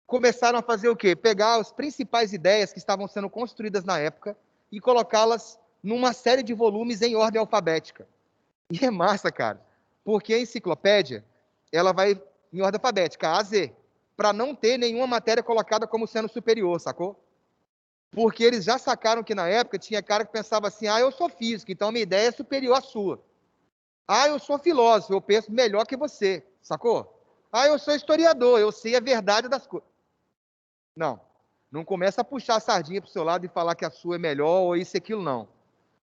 começaram a fazer o quê? Pegar as principais ideias que estavam sendo construídas na época e colocá-las numa série de volumes em ordem alfabética. E é massa, cara, porque a enciclopédia, ela vai em ordem alfabética, A a Z, para não ter nenhuma matéria colocada como sendo superior, sacou? Porque eles já sacaram que na época tinha cara que pensava assim, eu sou físico, então a minha ideia é superior à sua. Eu sou filósofo, eu penso melhor que você, sacou? Eu sou historiador, eu sei a verdade das coisas. Não começa a puxar a sardinha para o seu lado e falar que a sua é melhor ou isso e aquilo, não.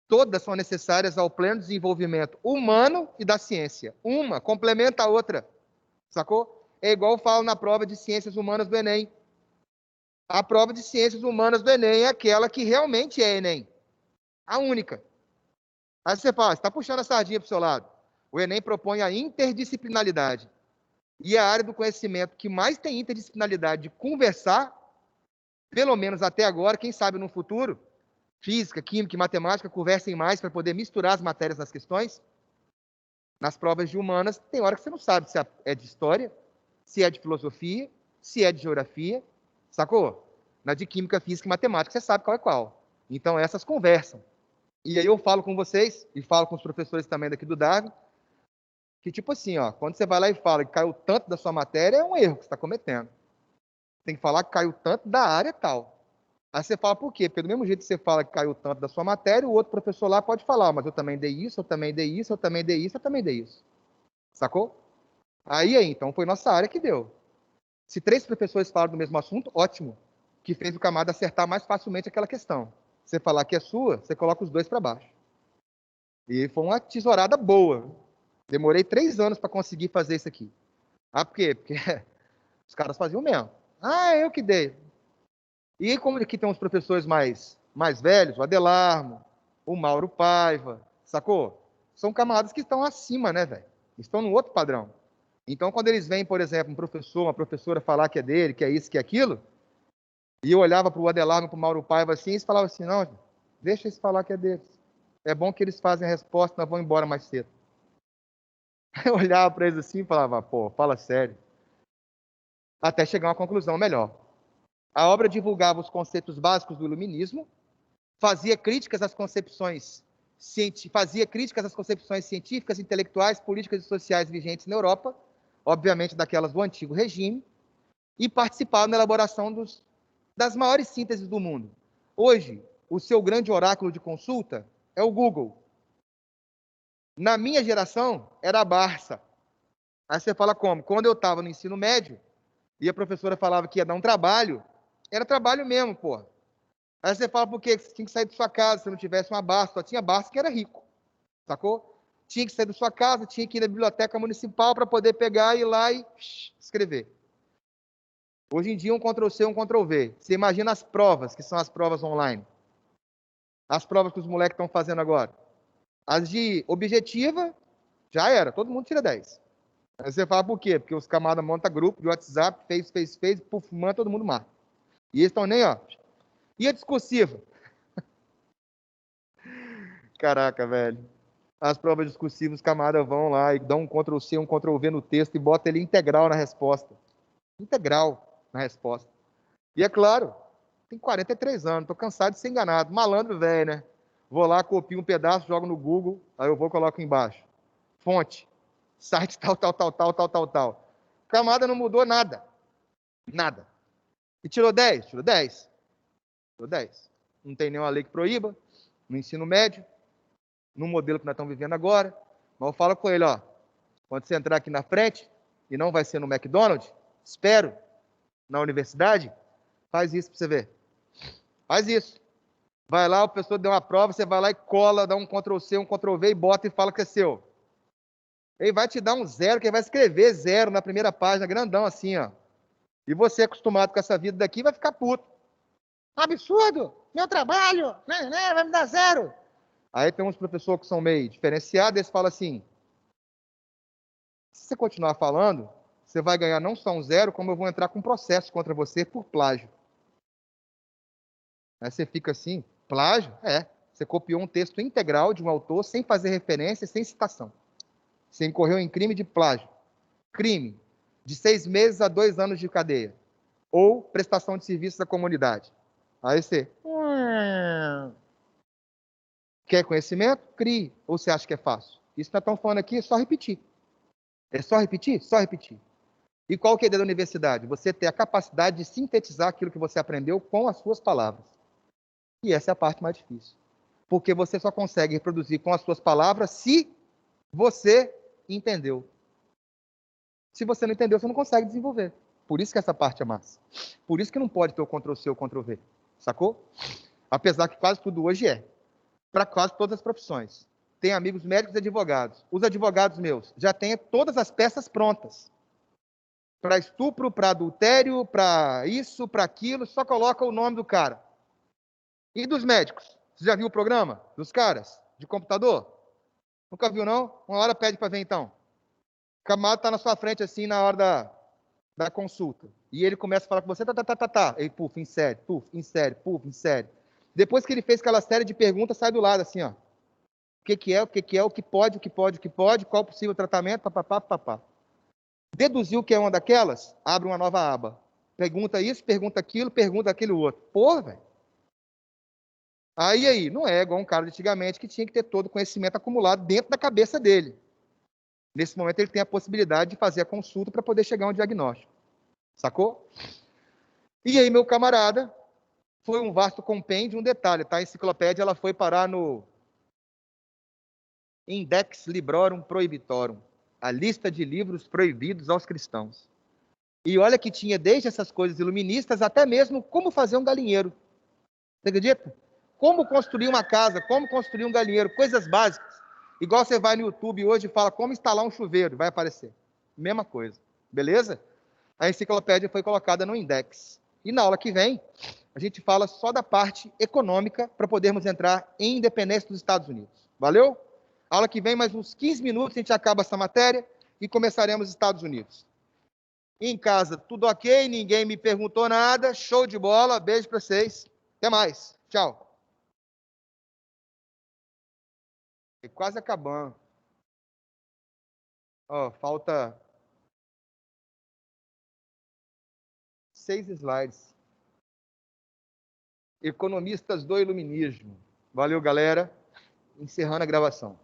Todas são necessárias ao pleno desenvolvimento humano e da ciência. Uma complementa a outra, sacou? É igual eu falo na prova de ciências humanas do Enem. A prova de ciências humanas do Enem é aquela que realmente é Enem. A única. Aí você fala, você está puxando a sardinha para o seu lado. O Enem propõe a interdisciplinaridade. E a área do conhecimento que mais tem interdisciplinaridade de conversar, pelo menos até agora, quem sabe no futuro, física, química e matemática conversem mais para poder misturar as matérias nas questões. Nas provas de humanas, tem hora que você não sabe se é de história, se é de filosofia, Se é de geografia, sacou? Na de química, física e matemática, você sabe qual é qual. Então, essas conversam. E aí eu falo com vocês, e falo com os professores também daqui do Darwin, que tipo assim, ó, quando você vai lá e fala que caiu tanto da sua matéria, é um erro que você está cometendo. Tem que falar que caiu tanto da área tal. Aí você fala por quê? Porque do mesmo jeito que você fala que caiu tanto da sua matéria, o outro professor lá pode falar, mas eu também dei isso, eu também dei isso, eu também dei isso, eu também dei isso. Sacou? Aí, então, foi nossa área que deu. Se 3 professores falaram do mesmo assunto, ótimo. Que fez o camarada acertar mais facilmente aquela questão. Você falar que é sua, você coloca os 2 para baixo. E foi uma tesourada boa. Demorei 3 anos para conseguir fazer isso aqui. Ah, por quê? Porque os caras faziam mesmo. Ah, eu que dei. E como aqui tem uns professores mais velhos, o Adelarmo, o Mauro Paiva, sacou? São camaradas que estão acima, né, velho? Estão no outro padrão. Então, quando eles veem, por exemplo, um professor, uma professora falar que é dele, que é isso, que é aquilo, e eu olhava para o Adelarmo, para o Mauro Paiva assim, e eles falavam assim, não, deixa eles falar que é deles. É bom que eles fazem a resposta, nós vamos embora mais cedo. Eu olhava para eles assim e falava, pô, fala sério. Até chegar a uma conclusão melhor. A obra divulgava os conceitos básicos do iluminismo, fazia críticas às concepções científicas, intelectuais, políticas e sociais vigentes na Europa, obviamente daquelas do antigo regime, e participava na elaboração das maiores sínteses do mundo. Hoje, o seu grande oráculo de consulta é o Google. Na minha geração, era a Barça. Aí você fala como? Quando eu estava no ensino médio, e a professora falava que ia dar um trabalho, era trabalho mesmo, pô. Aí você fala, por quê? Você tinha que sair de sua casa, se não tivesse uma Barça, só tinha Barça que era rico, sacou? Tinha que sair da sua casa, tinha que ir na biblioteca municipal para poder pegar, ir lá e escrever. Hoje em dia, um Ctrl-C, um Ctrl-V. Você imagina as provas, que são as provas online. As provas que os moleques estão fazendo agora. As de objetiva, já era, todo mundo tira 10. Aí você fala por quê? Porque os camaradas montam grupo de WhatsApp, fez, puf, manda, todo mundo marca. E eles estão nem, ó. E a discursiva? Caraca, velho. As provas discursivas, os camaradas vão lá e dão um Ctrl-C, um Ctrl-V no texto e bota ele integral na resposta. Integral na resposta. E é claro, tem 43 anos, tô cansado de ser enganado. Malandro velho, né? Vou lá, copio um pedaço, jogo no Google, aí eu vou e coloco embaixo. Fonte, site tal. Camada não mudou nada. Nada. E tirou 10? Tirou 10. Tirou 10. Não tem nenhuma lei que proíba, no ensino médio, no modelo que nós estamos vivendo agora. Mas eu falo com ele, ó, quando você entrar aqui na frente, e não vai ser no McDonald's, espero, na universidade, faz isso para você ver. Faz isso. Vai lá, o professor deu uma prova, você vai lá e cola, dá um Ctrl-C, um Ctrl-V e bota e fala que é seu. Ele vai te dar um 0, que ele vai escrever 0 na primeira página, grandão assim, ó. E você, acostumado com essa vida daqui, vai ficar puto. Absurdo! Meu trabalho! Vai me dar 0. Aí tem uns professores que são meio diferenciados, eles falam assim, se você continuar falando, você vai ganhar não só um 0, como eu vou entrar com um processo contra você por plágio. Aí você fica assim, plágio? É. Você copiou um texto integral de um autor sem fazer referência, sem citação. Você incorreu em crime de plágio. Crime de 6 meses a 2 anos de cadeia. Ou prestação de serviços à comunidade. Aí você... Quer conhecimento? Crie. Ou você acha que é fácil? Isso que nós estamos falando aqui é só repetir. É só repetir? Só repetir. E qual que é a ideia da universidade? Você ter a capacidade de sintetizar aquilo que você aprendeu com as suas palavras. E essa é a parte mais difícil. Porque você só consegue reproduzir com as suas palavras se você entendeu. Se você não entendeu, você não consegue desenvolver. Por isso que essa parte é massa. Por isso que não pode ter o Ctrl-C ou Ctrl-V. Sacou? Apesar que quase tudo hoje é. Para quase todas as profissões. Tem amigos médicos e advogados. Os advogados meus já têm todas as peças prontas. Para estupro, para adultério, para isso, para aquilo, só coloca o nome do cara. E dos médicos? Você já viu o programa dos caras? De computador? Nunca viu, não? Uma hora pede para ver, então. O camarada está na sua frente, assim, na hora da consulta. E ele começa a falar com você, tá. Ele, puf, insere, insere. Depois que ele fez aquela série de perguntas, sai do lado, assim, ó. O que é, o que pode, qual o possível tratamento, papapá. Deduziu que é uma daquelas, abre uma nova aba. Pergunta isso, pergunta aquilo outro. Porra, velho. Aí, não é igual um cara de antigamente que tinha que ter todo o conhecimento acumulado dentro da cabeça dele. Nesse momento, ele tem a possibilidade de fazer a consulta para poder chegar a um diagnóstico. Sacou? E aí, meu camarada, foi um vasto compêndio, um detalhe, tá? A enciclopédia, ela foi parar no Index Librorum Prohibitorum, a lista de livros proibidos aos cristãos. E olha que tinha desde essas coisas iluministas até mesmo como fazer um galinheiro. Você acredita? Como construir uma casa, como construir um galinheiro, coisas básicas. Igual você vai no YouTube hoje e fala como instalar um chuveiro, vai aparecer. Mesma coisa. Beleza? A enciclopédia foi colocada no Index. E na aula que vem, a gente fala só da parte econômica para podermos entrar em independência dos Estados Unidos. Valeu? Aula que vem, mais uns 15 minutos, a gente acaba essa matéria e começaremos Estados Unidos. Em casa, tudo ok, ninguém me perguntou nada, show de bola, beijo para vocês. Até mais. Tchau. Quase acabando. Ó, falta 6 slides. Economistas do Iluminismo. Valeu, galera. Encerrando a gravação.